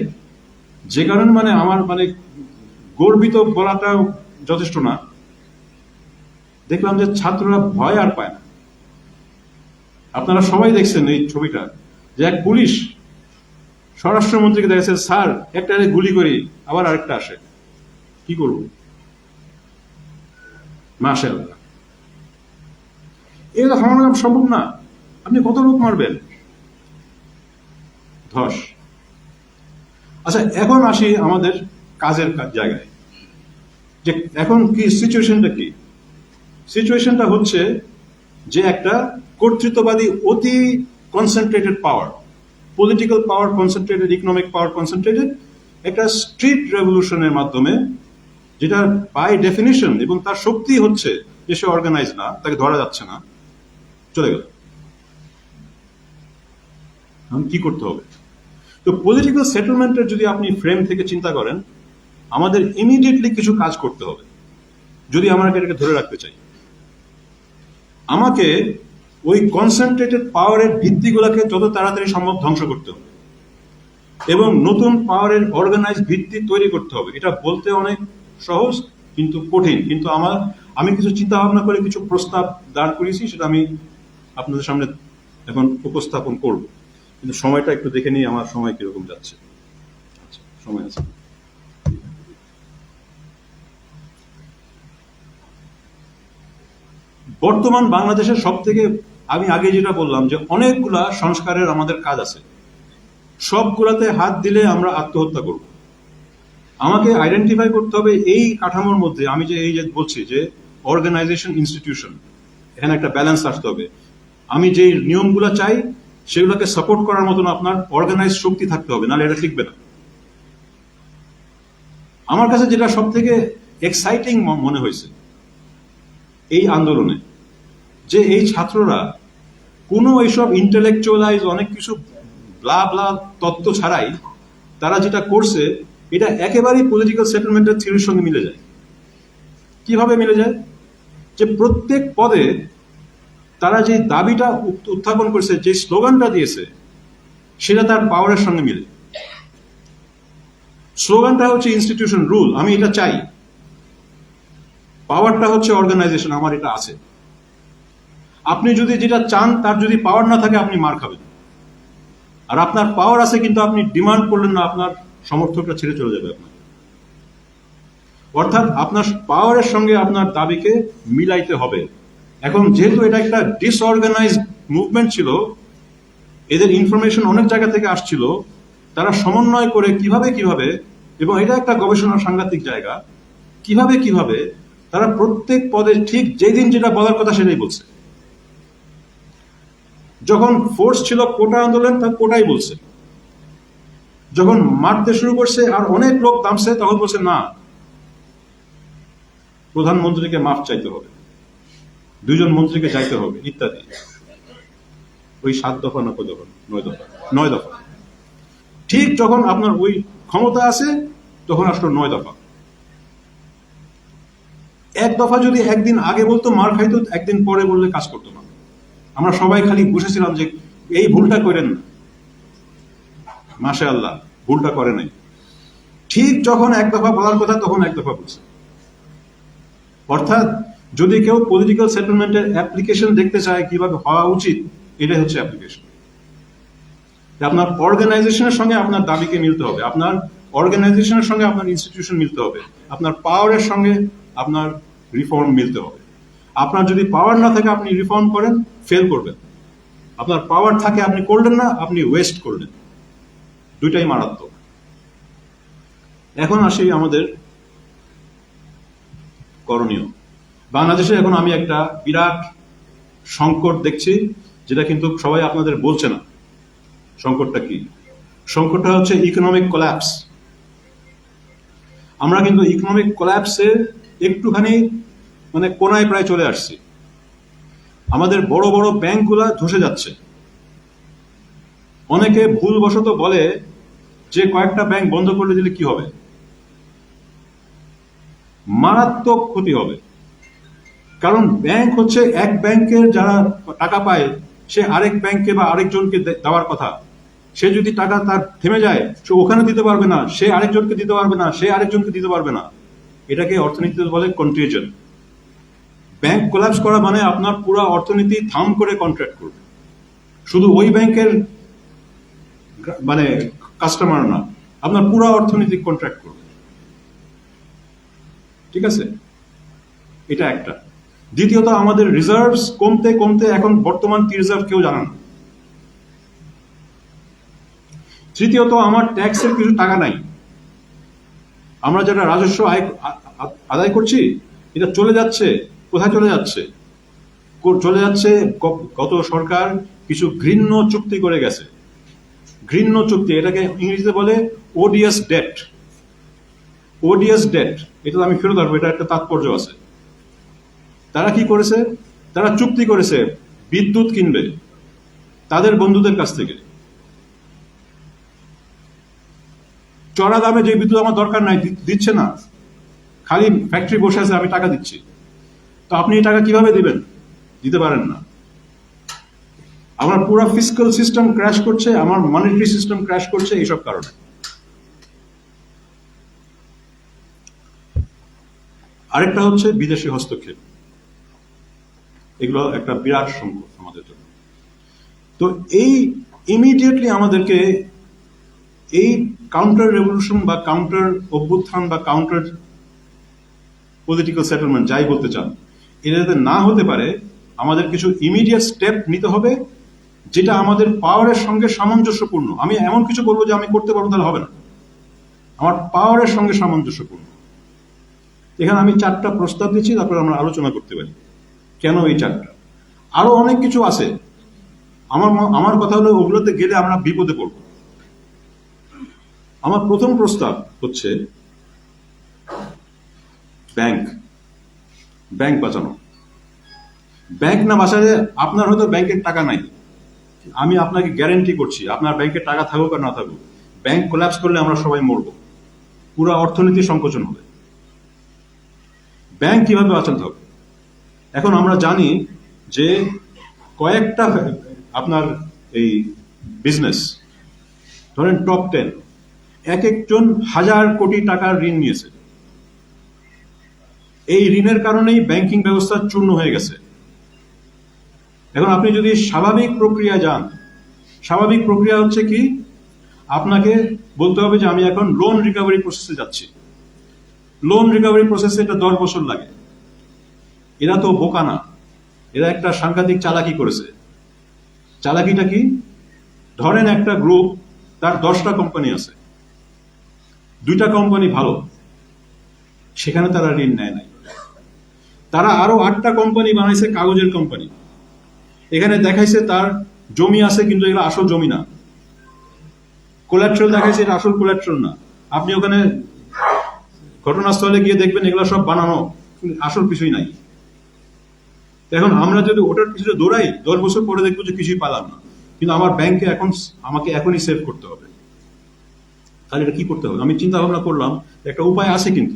যে কারণে মানে আমার মানে গর্বিত বলাটা যথেষ্ট না, দেখলাম যে ছাত্ররা ভয় আর পায় না। আপনারা সবাই দেখছেন এই ছবিটা, যে এক পুলিশ স্বরাষ্ট্রমন্ত্রীকে দেখেছে, স্যার একটা গুলি করি, আবার আরেকটা আসে, কি করব? মাশাআল্লাহ, এগুলো থামানো সম্ভব না। আপনি কত লোক মারবেন? ধস। আচ্ছা, এখন আসি আমাদের কাজের জায়গায়, যে এখন কি সিচুয়েশনটা কি? সিচুয়েশনটা হচ্ছে যে একটা কর্তৃত্ববাদী অতি concentrated power, political power concentrated, economic power concentrated, একটা স্ট্রিট রেভলিউশনের মাধ্যমে, যেটা বাই ডেফিনিশন এবং তার শক্তি হচ্ছে যে সে অর্গানাইজ না, তাকে ধরা যাচ্ছে না, চলে গেল। এখন কি করতে হবে? তো পলিটিক্যাল সেটেলমেন্টের যদি আপনি ফ্রেম থেকে চিন্তা করেন, আমাদের ইমিডিয়েটলি কিছু কাজ করতে হবে যদি আমরা এটাকে ধরে রাখতে চাই। আমাকে ওই কনসেন্ট্রেটেড পাওয়ারের ভিত্তিগুলোকে যত তাড়াতাড়ি সম্ভব ধ্বংস করতে হবে। এবং নতুন পাওয়ারের অর্গানাইজ ভিত্তি তৈরি করতে হবে। এটা বলতে অনেক সহজ কিন্তু কঠিন, কিন্তু আমি কিছু চিন্তা ভাবনা করে কিছু প্রস্তাব দাঁড় করিয়েছি, সেটা আমি আপনাদের সামনে এখন উপস্থাপন করব। কিন্তু সময়টা একটু দেখে নিই, আমার সময় কিরকম যাচ্ছে। আচ্ছা, সময় আছে। বর্তমান বাংলাদেশের সব থেকে, আমি আগে যেটা বললাম যে অনেকগুলা সংস্কারের আমাদের কাজ আছে, সবগুলাতে হাত দিলে আমরা আত্মহত্যা করব। আমাকে আইডেন্টিফাই করতে হবে এই কাঠামোর মধ্যে, আমি যে এই যে বলছি যে অর্গানাইজেশন ইনস্টিটিউশন, এখানে একটা ব্যালেন্স আসতে হবে। আমি যে নিয়মগুলো চাই সেগুলোকে সাপোর্ট করার মতন আপনার অর্গানাইজ শক্তি থাকতে হবে, নাহলে এটা টিকবে না। আমার কাছে যেটা সব থেকে এক্সাইটিং মনে হয়েছে এই আন্দোলনে, যে এই ছাত্ররা কোনো এইসব ইন্টেলেকচুয়ালাইজ অনেক কিছু ব্লা ব্লা তত্ত্ব ছাড়াই তারা যেটা করছে, এটা একেবারেই পলিটিক্যাল সেটেলমেন্টের থিওরির সঙ্গে মিলে যায়। কিভাবে মিলে যায়? যে প্রত্যেক পদে তারা যে দাবিটা উত্থাপন করেছে, যে স্লোগানটা দিয়েছে, সেটা তার পাওয়ারের সঙ্গে মিলে। স্লোগানটা হচ্ছে ইনস্টিটিউশন রুল, আমি এটা চাই। পাওয়ারটা হচ্ছে অর্গানাইজেশন, আমার এটা আছে। আপনি যদি যেটা চান তার যদি পাওয়ার না থাকে, আপনি মার খাবেন। আর আপনার পাওয়ার আছে কিন্তু আপনি ডিমান্ড করলেন না, আপনার সমর্থকরা ছেড়ে চলে যাবে আপনার। অর্থাৎ আপনার পাওয়ারের সঙ্গে আপনার দাবিকে মিলাইতে হবে। এখন যেহেতু এটা একটা ডিসঅর্গানাইজ মুভমেন্ট ছিল, এদের ইনফরমেশন অনেক জায়গা থেকে আসছিল, তারা সমন্বয় করে কিভাবে, এবং এটা একটা গবেষণার সাংঘাতিক জায়গা, কিভাবে তারা প্রত্যেক পদে ঠিক যেদিন যেটা বলার কথা সেটাই বলছে। যখন ফোর্স ছিল কোটা আন্দোলন, তার কোটাই বলছে। যখন মারতে শুরু করছে আর অনেক লোক নামছে, তখন বলছে না, প্রধানমন্ত্রীকে মাফ চাইতে হবে, 2 জন মন্ত্রীকে চাইতে হবে, ইত্যাদি। ওই 7 দফা না কত দফা, 9 দফা। ঠিক যখন আপনার ওই ক্ষমতা আছে, তখন আসলো 9 দফা। 1 দফা যদি একদিন আগে বলতো মার খাইতো, একদিন পরে বললে কাজ করতো না। আমরা সবাই খালি বসেছিলাম যে এই ভুলটা করেন না, মাশাআল্লাহ ভুলটা করে নাই। ঠিক যখন 1 দফা বলার কথা, তখন 1 দফা বলছে। অর্থাৎ যদি কেউ পলিটিক্যাল সেটেলমেন্টের অ্যাপ্লিকেশন দেখতে চায় কিভাবে হওয়া উচিত, এটাই হচ্ছে অ্যাপ্লিকেশন। আপনার অর্গানাইজেশনের সঙ্গে আপনার দাবিকে মিলতে হবে, আপনার অর্গানাইজেশনের সঙ্গে আপনার ইনস্টিটিউশন মিলতে হবে, আপনার পাওয়ারের সঙ্গে আপনার রিফর্ম মিলতে হবে। আপনার যদি পাওয়ার না থাকে, আপনি রিফর্ম করেন, ফেল করবেন। আপনার পাওয়ার থাকে, আপনি করলেন না, আপনি ওয়েস্ট করলেন। দুইটাই মারাত্মক। এখন আসি আমাদের করণীয়। বাংলাদেশে এখন আমি একটা বিরাট সংকট দেখছি, যেটা কিন্তু সবাই আপনাদের বলছে না। সংকটটা কি? সংকটটা হচ্ছে ইকোনমিক কোল্যাপস। আমরা কিন্তু ইকোনমিক কোল্যাপসের একটুখানি কোনায় প্রায় চলে আসছি। আমাদের বড় বড় ব্যাংকগুলা ধসে যাচ্ছে। অনেকে ভুলবশত বলে যে কয়েকটা ব্যাংক বন্ধ করে দিলে কি হবে? মারাত্মক ক্ষতি হবে। কারণ ব্যাংক হচ্ছে, এক ব্যাংকের যারা টাকা পায়, সে আরেক ব্যাংকে বা আরেকজনকে দেওয়ার কথা। সে যদি টাকা তার থেমে যায়, সে ওখানে দিতে পারবে না, সে আরেকজনকে দিতে পারবে না, সে আরেকজনকে দিতে পারবে না। এটাকে অর্থনীতিতে বলে কন্টিজিয়ন। ব্যাংক কোলাপস করা মানে আপনার পুরো অর্থনীতি থাম করে কন্ট্রাক্ট করবে। শুধু ওই ব্যাংকের কাস্টমার না, আপনার পুরো অর্থনীতি কন্ট্রাক্ট করবে। ঠিক আছে, এটা একটা। দ্বিতীয়ত, আমাদের রিজার্ভস কমতে কমতে এখন বর্তমান কি রিজার্ভ কেউ জানে না। তৃতীয়ত, আমার ট্যাক্সের কিছু টাকা নাই। আমরা যেটা রাজস্ব আদায় করছি, এটা চলে যাচ্ছে কোথায়? চলে যাচ্ছে গত সরকার কিছু ঘৃণ্য চুক্তি করে গেছে। ঘৃণ্য চুক্তি, এটাকে ইংরেজিতে বলে ওডিএস ডেট। ওডিএস ডেট, এটা আমি ফেরত আসবো, এটা একটা তাৎপর্য আছে। তারা কি করেছে? তারা চুক্তি করেছে বিদ্যুৎ কিনবে তাদের বন্ধুদের কাছ থেকে। চড়া দামে যে বিদ্যুৎ আমার দরকার নাই, দিচ্ছে না, খালি ফ্যাক্টরি বসে আছে, আমি টাকা দিচ্ছি। তো আপনি এই টাকা কিভাবে দিবেন? দিতে পারেন না। আমার পুরো ফিসক্যাল সিস্টেম ক্র্যাশ করছে, আমার মনিটারি সিস্টেম ক্র্যাশ করছে এইসব কারণে। আরেকটা হচ্ছে বিদেশি হস্তক্ষেপ, এগুলো একটা বিরাট সংকট আমাদের জন্য। তো এই ইমিডিয়েটলি আমাদেরকে এই কাউন্টার রেভলিউশন বা কাউন্টার অভ্যুত্থান বা কাউন্টার পলিটিক্যাল সেটেলমেন্ট যাই বলতে চান, এটা যাতে না হতে পারে আমাদের কিছু ইমিডিয়েট স্টেপ নিতে হবে, যেটা আমাদের পাওয়ারের সঙ্গে সামঞ্জস্যপূর্ণ। আমি এমন কিছু বলবো যে আমি করতে পারবো তাহলে হবে না, আমার পাওয়ারের সঙ্গে সামঞ্জস্যপূর্ণ। এখানে আমি 4টা প্রস্তাব দিচ্ছি, তারপরে আমরা আলোচনা করতে পারি কেন এই 4টা। আরো অনেক কিছু আছে, আমার কথা হলো ওগুলোতে গেলে আমরা বিপদে পড়ব। আমার প্রথম প্রস্তাব হচ্ছে ব্যাংক বাঁচানো। ব্যাংক না বাঁচালে, আপনার হয়তো ব্যাংকের টাকা নাই, আমি আপনাকে গ্যারান্টি করছি আপনার ব্যাংকে টাকা থাকুক আর না থাকুক, ব্যাংক কোল্যাপস করলে আমরা সবাই মরব, পুরো অর্থনীতি সংকোচন হবে। ব্যাংক কিভাবে বাঁচাতে হবে? এখন আমরা জানি যে কয়েকটা আপনার এই বিজনেস, ধরেন টপ 10, এক একজন 1000 কোটি টাকার ঋণ নিয়েছে। এই ঋণের কারণেই ব্যাংকিং ব্যবস্থা চূর্ণ হয়ে গেছে। এখন আপনি যদি স্বাভাবিক প্রক্রিয়া যান, স্বাভাবিক প্রক্রিয়া হচ্ছে কি, আপনাকে বলতে হবে যে আমি এখন লোন রিকভারি প্রসেসে যাচ্ছি। লোন রিকভারি প্রসেসে এটা 10 বছর লাগে। এরা তো বোকা না, এরা একটা সাংঘাতিক চালাকি করেছে। চালাকিটা কি? ধরেন একটা গ্রুপ, তার 10টা কোম্পানি আছে, 2টা কোম্পানি ভালো, সেখানে তারা ঋণ নেয় নাই। তারা আরো 8টা কোম্পানি বানাইছে, কাগজের কোম্পানি। এখানে দেখাইছে তার জমি আছে, কিন্তু এগুলো আসল জমি না। কোল্যাট্রাল দেখাইছে, এটা আসল কোল্যাট্রাল না। আপনি ওখানে ঘটনাস্থলে গিয়ে দেখবেন এগুলো সব বানানো, আসল কিছুই নাই। এখন আমরা যদি ওটার পিছনে দৌড়াই, 10 বছর পরে দেখবো যে কিছুই পালাম না। কিন্তু আমার ব্যাংকে আমাকে এখনই সেভ করতে হবে। তাহলে এটা কি করতে হবে? আমি চিন্তা ভাবনা করলাম, একটা উপায় আছে। কিন্তু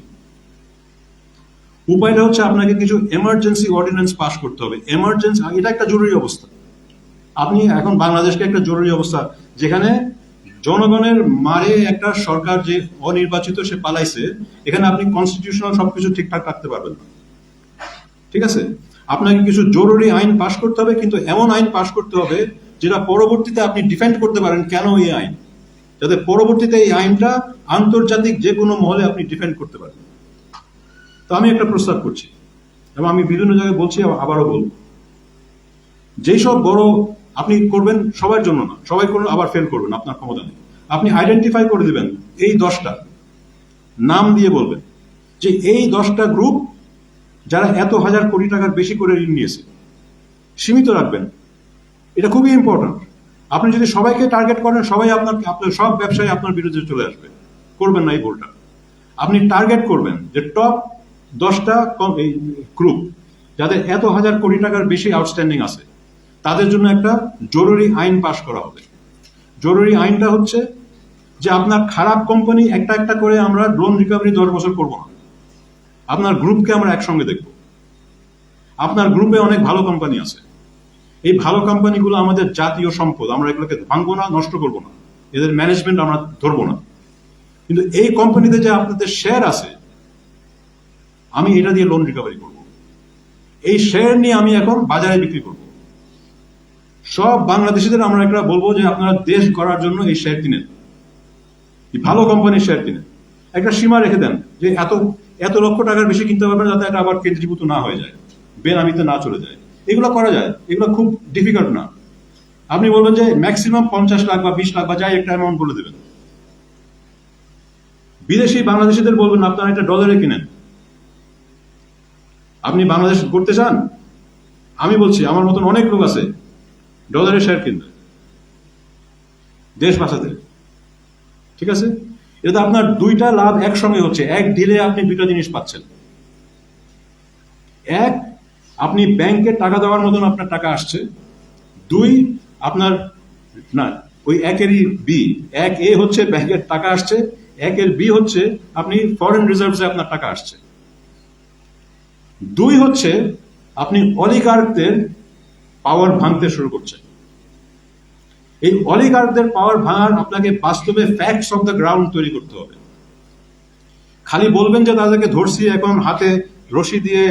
উপায়টা হচ্ছে আপনাকে কিছু এমার্জেন্সি অর্ডিন্যান্স পাস করতে হবে। এমার্জেন্সি, এটা একটা জরুরি অবস্থা। আপনি এখন বাংলাদেশকে একটা জরুরি অবস্থা, যেখানে জনগণের মারে একটা সরকার যে অনির্বাচিত সে পালাইছে, এখানে আপনি কনস্টিটিউশনাল সবকিছু ঠিকঠাক রাখতে পারবেন না। ঠিক আছে, আপনাকে কিছু জরুরি আইন পাশ করতে হবে, কিন্তু এমন আইন পাশ করতে হবে যেটা পরবর্তীতে আপনি ডিফেন্ড করতে পারেন কেন এই আইন, যাতে পরবর্তীতে এই আইনটা আন্তর্জাতিক যে কোনো মহলে আপনি ডিফেন্ড করতে পারেন। তো আমি একটা প্রস্তাব করছি, এবং আমি বিভিন্ন জায়গায় বলছি, আবারও বলবো, যেই সব বড় আপনি করবেন সবার জন্য না, সবাই করুন আবার ফেল করবেন, আপনার ক্ষমতা নেই। আপনি আইডেন্টিফাই করে দিবেন এই 10টা নাম দিয়ে বলবেন যে এই 10টা গ্রুপ যারা এত 1000 কোটি টাকার বেশি করে ঋণ নিয়েছে, সীমিত রাখবেন। এটা খুবই ইম্পর্টেন্ট। আপনি যদি সবাইকে টার্গেট করেন, সবাই আপনার সব ব্যবসায়ী আপনার বিরুদ্ধে চলে আসবে। করবেন না এই ভুলটা। আপনি টার্গেট করবেন যে টপ 10টা গ্রুপ যাদের এত 1000 কোটি টাকার বেশি আউটস্ট্যান্ডিং আছে, তাদের জন্য একটা জরুরি আইন পাশ করা হবে। জরুরি আইনটা হচ্ছে যে আপনার খারাপ কোম্পানি একটা একটা করে আমরা লোন রিকভারি 10 বছর করবো না, আপনার গ্রুপকে আমরা একসঙ্গে দেখব। আপনার গ্রুপে অনেক ভালো কোম্পানি আছে, এই ভালো কোম্পানিগুলো আমাদের জাতীয় সম্পদ, আমরা এগুলোকে ভাঙবো না, নষ্ট করবো না, এদের ম্যানেজমেন্ট আমরা ধরবো না। কিন্তু এই কোম্পানিতে যে আপনাদের শেয়ার আছে, আমি এটা দিয়ে লোন রিকভারি করব। এই শেয়ার নিয়ে আমি এখন বাজারে বিক্রি করব। সব বাংলাদেশিদের আমরা একটা বলবো যে আপনারা দেশ গড়ার জন্য এই শেয়ার কিনেন, এই ভালো কোম্পানির শেয়ার কিনেন। একটা সীমা রেখে দেন যে এত লক্ষ টাকার বেশি কিনতে পারবেন, যাতে এটা আবার কেন্দ্রীভূত না হয়ে যায়, বেনামিতে না চলে যায়। এগুলো করা যায়, এগুলো খুব ডিফিকাল্ট না। আপনি বলবেন যে ম্যাক্সিমাম 50 লাখ বা 20 লাখ বা যাই একটা অ্যামাউন্ট বলে দেবেন। বিদেশি বাংলাদেশিদের বলবেন আপনারা এটা ডলারে কিনেন। আপনি বাংলাদেশ করতে চান, আমি বলছি আমার মতন অনেক লোক আছে ডলারে শেয়ার কিনবে দেশ বাঁচাতে। ঠিক আছে, এটা আপনার 2টা লাভ একসঙ্গে হচ্ছে। এক ডিলে আপনি 2টা জিনিস পাচ্ছেন। এক, আপনি ব্যাংকে টাকা দেওয়ার মতন আপনার টাকা আসছে। 2, আপনার না, ওই একেরই বি, 1A হচ্ছে ব্যাংকের টাকা আসছে, 1-এর বি হচ্ছে আপনি ফরেন রিজার্ভসে আপনার টাকা আসছে। 2 হচ্ছে আপনি অলিগার্কদের পাওয়ার ভাঙতে শুরু করছেন। এই অলিগার্কদের পাওয়ার ভাঙার আপনাকে বাস্তবে ফ্যাক্টস অফ দ্য গ্রাউন্ড তৈরি করতে হবে। খালি বলবেন যে তাদেরকে ধরছি, এখন হাতে রশি দিয়ে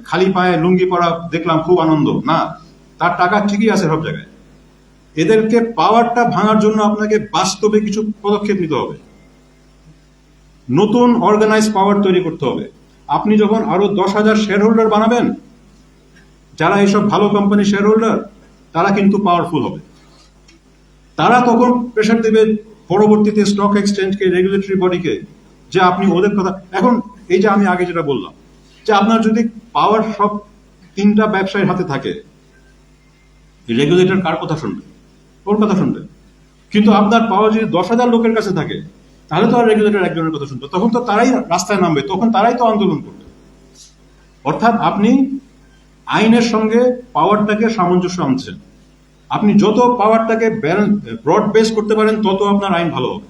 খালি পায়ে লুঙ্গি পরা দেখলাম, খুব আনন্দ, না, তার টাকা ঠিকই আছে সব জায়গায়। এদেরকে পাওয়ারটা ভাঙার জন্য আপনাকে বাস্তবে কিছু পদক্ষেপ নিতে হবে, নতুন অর্গানাইজ পাওয়ার তৈরি করতে হবে। আপনি যখন আরো 10,000 শেয়ার হোল্ডার বানাবেন, যারা এইসব ভালো কোম্পানি শেয়ার হোল্ডার, তারা কিন্তু পাওয়ারফুল হবে। তারা তখন প্রেশার দেবে পরবর্তীতে স্টক এক্সচেঞ্জকে, রেগুলেটরি বডিকে, যে আপনি ওদের কথা। এখন এই যে আমি আগে যেটা বললাম, যে আপনার যদি পাওয়ার সব 3টা ব্যবসায়ীর হাতে থাকে, রেগুলেটর কার কথা শুনবে? ওর কথা শুনবে। কিন্তু আপনার পাওয়ার যদি 10,000 লোকের কাছে থাকে, তাহলে তো আর রেগুলেটর একজনের কথা শুনবে, তখন তো তারাই রাস্তায় নামবে, তখন তারাই তো আন্দোলন করবে। অর্থাৎ আপনি আইনের সঙ্গে পাওয়ারটাকে সামঞ্জস্য আনছেন। আপনি যত পাওয়ারটাকে ব্রড বেস করতে পারেন, তত আপনার আইন ভালো হবে,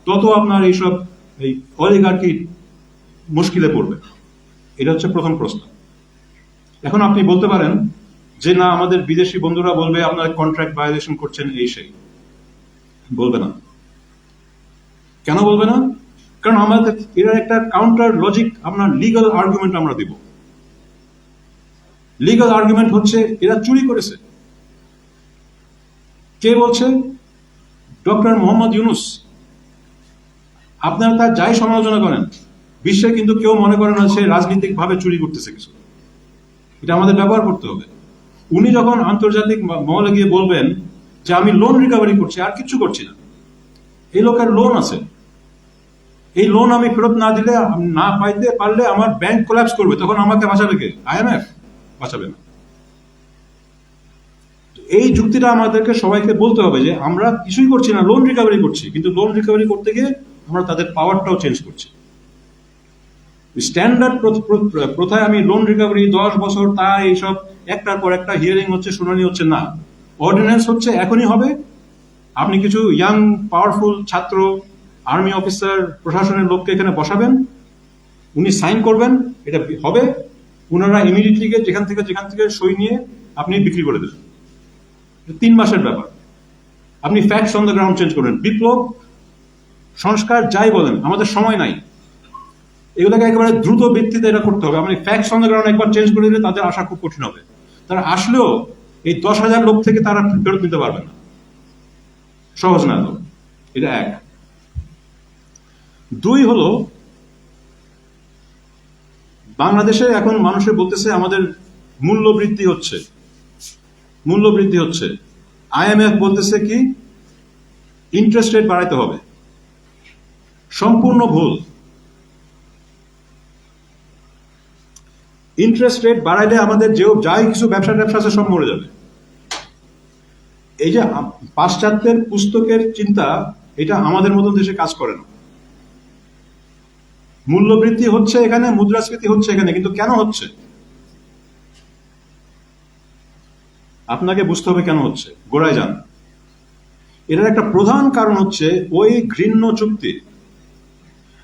তত আপনার এইসব এই অলিগার্কি মুশকিলে পড়বে। এটা হচ্ছে প্রথম প্রশ্ন। এখন আপনি বলতে পারেন যে না, আমাদের বিদেশি বন্ধুরা বলবে আপনারা কন্ট্রাক্ট ভায়োলেশন করছেন, এই সেই। বলবে না। কেন বলবে না? কারণ আমাদের এর একটা কাউন্টার লজিক, আপনার লিগাল আর্গুমেন্ট আমরা দিব। লিগাল আর্গুমেন্ট হচ্ছে এরা চুরি করেছে। কে বলছে? ডক্টর মোহাম্মদ ইউনুস। আপনারা তার যাই সমালোচনা করেন, বিশ্বে কিন্তু কেউ মনে করে না সে রাজনৈতিক ভাবে চুরি করতেছে কিছু। এটা আমাদের ব্যবহার করতে হবে। উনি যখন আন্তর্জাতিক মহলে গিয়ে বলবেন যে আমি লোন রিকভারি করছি, আর কিছু করছি না, এই লোকের লোন আছে, এই লোন আমি ফেরত না দিলে, না পাইতে পারলে আমার ব্যাংক কোল্যাপস করবে, তখন আমাকে বাঁচাবে কে? IMF বাঁচাবে না। এই যুক্তিটা আমাদেরকে সবাইকে বলতে হবে যে আমরা কিছুই করছি না, লোন রিকভারি করছি, কিন্তু লোন রিকভারি করতে গিয়ে আমরা তাদের পাওয়ারটাও চেঞ্জ করছি। স্ট্যান্ডার্ড প্রথায় আমি লোন রিকভারি 10 বছর, তা এইসব একটার পর একটা হিয়ারিং হচ্ছে, শুনানি হচ্ছে, না, অর্ডিন্যান্স হচ্ছে, এখনই হবে। আপনি কিছু ইয়াং পাওয়ারফুল ছাত্র, আর্মি অফিসার, প্রশাসনের লোককে এখানে বসাবেন, উনি সাইন করবেন, এটা হবে। ওনারা ইমিডিয়েটলি যেখান থেকে সই নিয়ে আপনি বিক্রি করে দেবেন। 3 মাসের ব্যাপার। আপনি facts on the ground change করবেন। বিপ্লব, সংস্কার, যাই বলেন, আমাদের সময় নাই। এগুলোকে একেবারে দ্রুত ভিত্তিতে এটা করতে হবে। আপনি ফ্যাক্টস অন দ্য গ্রাউন্ড একবার চেঞ্জ করে দিলে তাদের আসা খুব কঠিন হবে। তারা আসলেও এই 10,000 লোক থেকে তারা ফেরত নিতে পারবে না, সহজ না তো। এটা এক। 2 হলো, বাংলাদেশে এখন মানুষের বলতেছে আমাদের মূল্য বৃদ্ধি হচ্ছে। IMF বলতেছে কি ইন্টারেস্ট রেট বাড়াইতে হবে। সম্পূর্ণ ভুল। ইন্টারেস্ট রেট বাড়াইলে আমাদের যাই কিছু ব্যবসা আছে সব মরে যাবে। এই যে পাশ্চাত্যের পুস্তকের চিন্তা, এটা আমাদের মতো দেশে কাজ করে না। মূল্যবৃদ্ধি হচ্ছে এখানে, মুদ্রাস্ফীতি হচ্ছে এখানে, কিন্তু কেন হচ্ছে আপনাকে বুঝতে হবে কেন হচ্ছে। গোড়ায় যান। এটার একটা প্রধান কারণ হচ্ছে ওই ঘৃণ্য চুক্তি।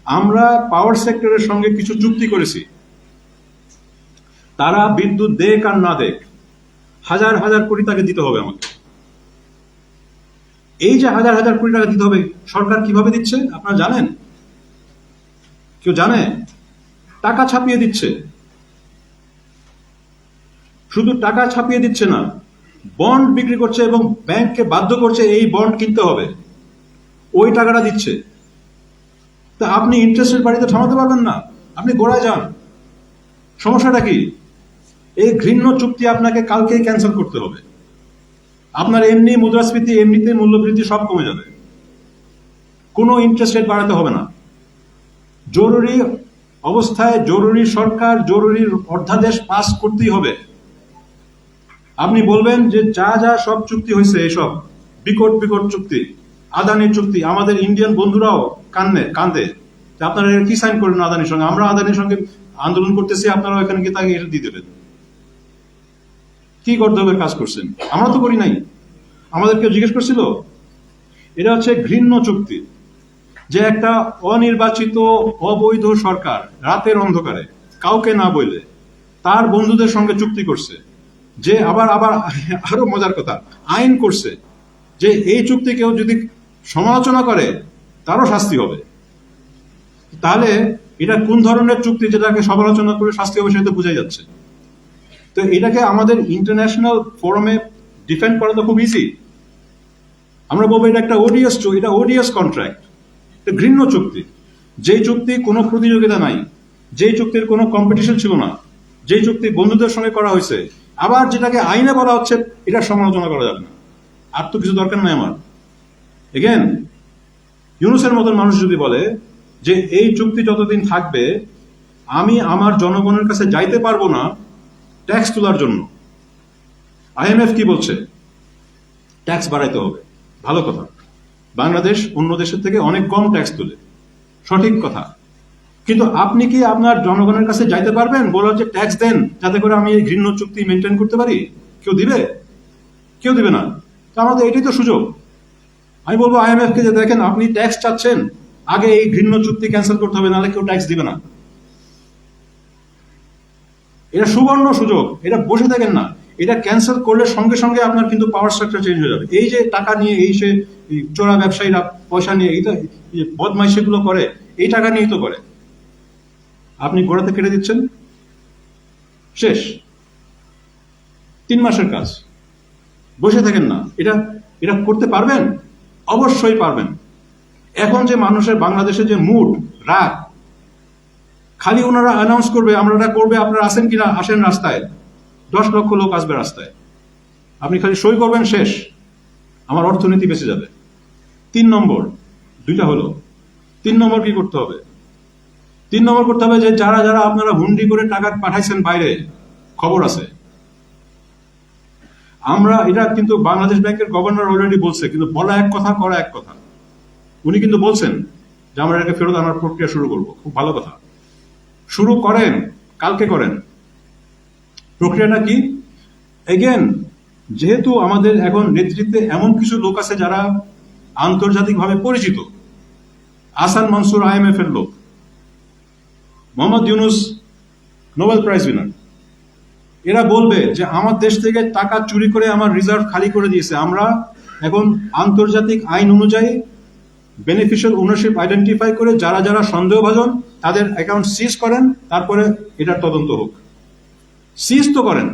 আমরা পাওয়ার সেক্টরের সঙ্গে কিছু চুক্তি করেছি, তারা বিদ্যুৎ দেখ আর না দেখ হাজার হাজার কোটি টাকা দিতে হবে আমাকে। এই যে হাজার হাজার কোটি টাকা দিতে হবে, সরকার কিভাবে দিচ্ছে আপনারা জানেন? কেউ জানে? টাকা ছাপিয়ে দিচ্ছে। শুধু টাকা ছাপিয়ে দিচ্ছে না, বন্ড বিক্রি করছে এবং ব্যাংককে বাধ্য করছে এই বন্ড কিনতে হবে, ওই টাকাটা দিচ্ছে। তা আপনি ইন্টারেস্টের বাড়িতে থামাতে পারবেন না, আপনি গোড়ায় যান। সমস্যাটা কি? এই ঘৃণ্য চুক্তি আপনাকে কালকেই ক্যান্সেল করতে হবে। আপনার এমনি মুদ্রাস্ফীতি, এমনিতে মূল্যবৃদ্ধি সব কমে যাবে। কোনো ইন্টারেস্ট রেট বাড়াতে হবে না। জরুরি অবস্থায় জরুরি সরকার, জরুরি অধ্যাদেশ পাস করতেই হবে। আপনি বলবেন যে যা সব চুক্তি হয়েছে, এসব বিকট চুক্তি, আদানির চুক্তি, আমাদের ইন্ডিয়ান বন্ধুরাও কান্দে আপনারা কি সাইন করেন আদানির সঙ্গে? আমরা আদানির সঙ্গে আন্দোলন করতেছি, আপনারা এখানে কি তাকে এটা দিয়ে দেবেন? কি গর্দবের কাজ করছেন? আমরা তো করি নাই। আমাদের কেউ জিজ্ঞেস করছিল? এটা হচ্ছে ঘৃণ্য চুক্তি, যে একটা অনির্বাচিত অবৈধ সরকার রাতের অন্ধকারে কাউকে না বলে তার বন্ধুদের সঙ্গে চুক্তি করছে, যে আবার আরো মজার কথা, আইন করছে যে এই চুক্তি কেউ যদি সমালোচনা করে তারও শাস্তি হবে। তাহলে এটা কোন ধরনের চুক্তি যেটাকে সমালোচনা করে শাস্তি হবে সেটা তো বোঝাই যাচ্ছে। তো এটাকে আমাদের ইন্টারন্যাশনাল ফোরামে ডিফেন্ড করা তো খুব ইজি। আমরা বলবো এটা একটা ওডিএস, এটা ওডিএস কন্ট্রাক্ট, এটা ঘৃণ্য চুক্তি, যেই চুক্তি কোনো প্রতিযোগিতা নাই, যেই চুক্তির কোনো কম্পিটিশন ছিল না, যেই চুক্তি বন্ধুদের সঙ্গে করা হয়েছে, আবার যেটাকে আইনে বলা হচ্ছে এটা সমালোচনা করা যাবে না। আর তো কিছু দরকার নাই আমার। এগেন, ইউনুসের মতন মানুষ যদি বলে যে এই চুক্তি যতদিন থাকবে আমি আমার জনগণের কাছে যাইতে পারবো না ট্যাক্স তোলার জন্য, আইএমএফ কি বলছে? ট্যাক্স বাড়াইতে হবে। ভালো কথা, বাংলাদেশ অন্য দেশের থেকে অনেক কম ট্যাক্স তোলে, সঠিক কথা। কিন্তু আপনি কি আপনার জনগণের কাছে যাইতে পারবেন বলার যে ট্যাক্স দেন যাতে করে আমি এই ঘৃণ্য চুক্তি মেনটেন করতে পারি? কেউ দিবে? কেউ দিবে না। তো আমাদের এটাই তো সুযোগ। আমি বলবো আইএমএফ কে যে দেখেন আপনি ট্যাক্স চাচ্ছেন, আগে এই ঘৃণ্য চুক্তি ক্যান্সেল করতে হবে, নাহলে কেউ ট্যাক্স দিবে না। এটা সুবর্ণ সুযোগ, এটা বসে থাকেন না। এটা ক্যান্সেল করলে সঙ্গে সঙ্গে আপনার কিন্তু পাওয়ার স্ট্রাকচার চেঞ্জ হয়ে যাবে। এই যে টাকা নিয়ে এই সে চোরা ব্যবসায়ীরা পয়সা নিয়ে এই তো বদমাইশিগুলো করে, এই টাকা নিয়েই তো করে। আপনি গোড়াতে কেটে দিচ্ছেন, শেষ। 3 মাসের কাজ, বসে থাকেন না। এটা এটা করতে পারবেন? অবশ্যই পারবেন। এখন যে মানুষের বাংলাদেশে যে মুড, রাগ, খালি ওনারা অ্যানাউন্স করবে আমরা এটা করবে, আপনারা আসেন কিনা, আসেন রাস্তায়, 10 লক্ষ লোক আসবে রাস্তায়, আপনি খালি সই করবেন, শেষ। আমার অর্থনীতি বেঁচে যাবে। 3 নম্বর, 2টা হলো। 3 নম্বর কি করতে হবে? 3 নম্বর করতে হবে যে যারা যারা আপনারা হুন্ডি করে টাকা পাঠাইছেন বাইরে, খবর আছে। আমরা এটা কিন্তু বাংলাদেশ ব্যাংকের গভর্নর অলরেডি বলছে, কিন্তু বলা এক কথা, করা এক কথা। উনি কিন্তু বলছেন যে আমরা এটাকে ফেরত আনার প্রক্রিয়া শুরু করব। খুব ভালো কথা, শুরু করেন, কালকে করেন। প্রক্রিয়াটা কি? এগেন, যেহেতু আমাদের এখন নেতৃত্বে এমন কিছু লোক আছে যারা আন্তর্জাতিকভাবে পরিচিত, আসান মনসুর আইএমএফ এর লোক, Mohammad Yunus Nobel prize winner, এরা বলবে যে আমার দেশ থেকে টাকা চুরি করে আমার রিজার্ভ খালি করে দিয়েছে, আমরা এখন আন্তর্জাতিক আইন অনুযায়ী বেনিফিশিয়াল ওনারশিপ আইডেন্টিফাই করে যারা যারা সন্দেহভাজন তাদের অ্যাকাউন্ট সিজ করেন, তারপরে এটার তদন্ত হোক। সিজ তো করেন।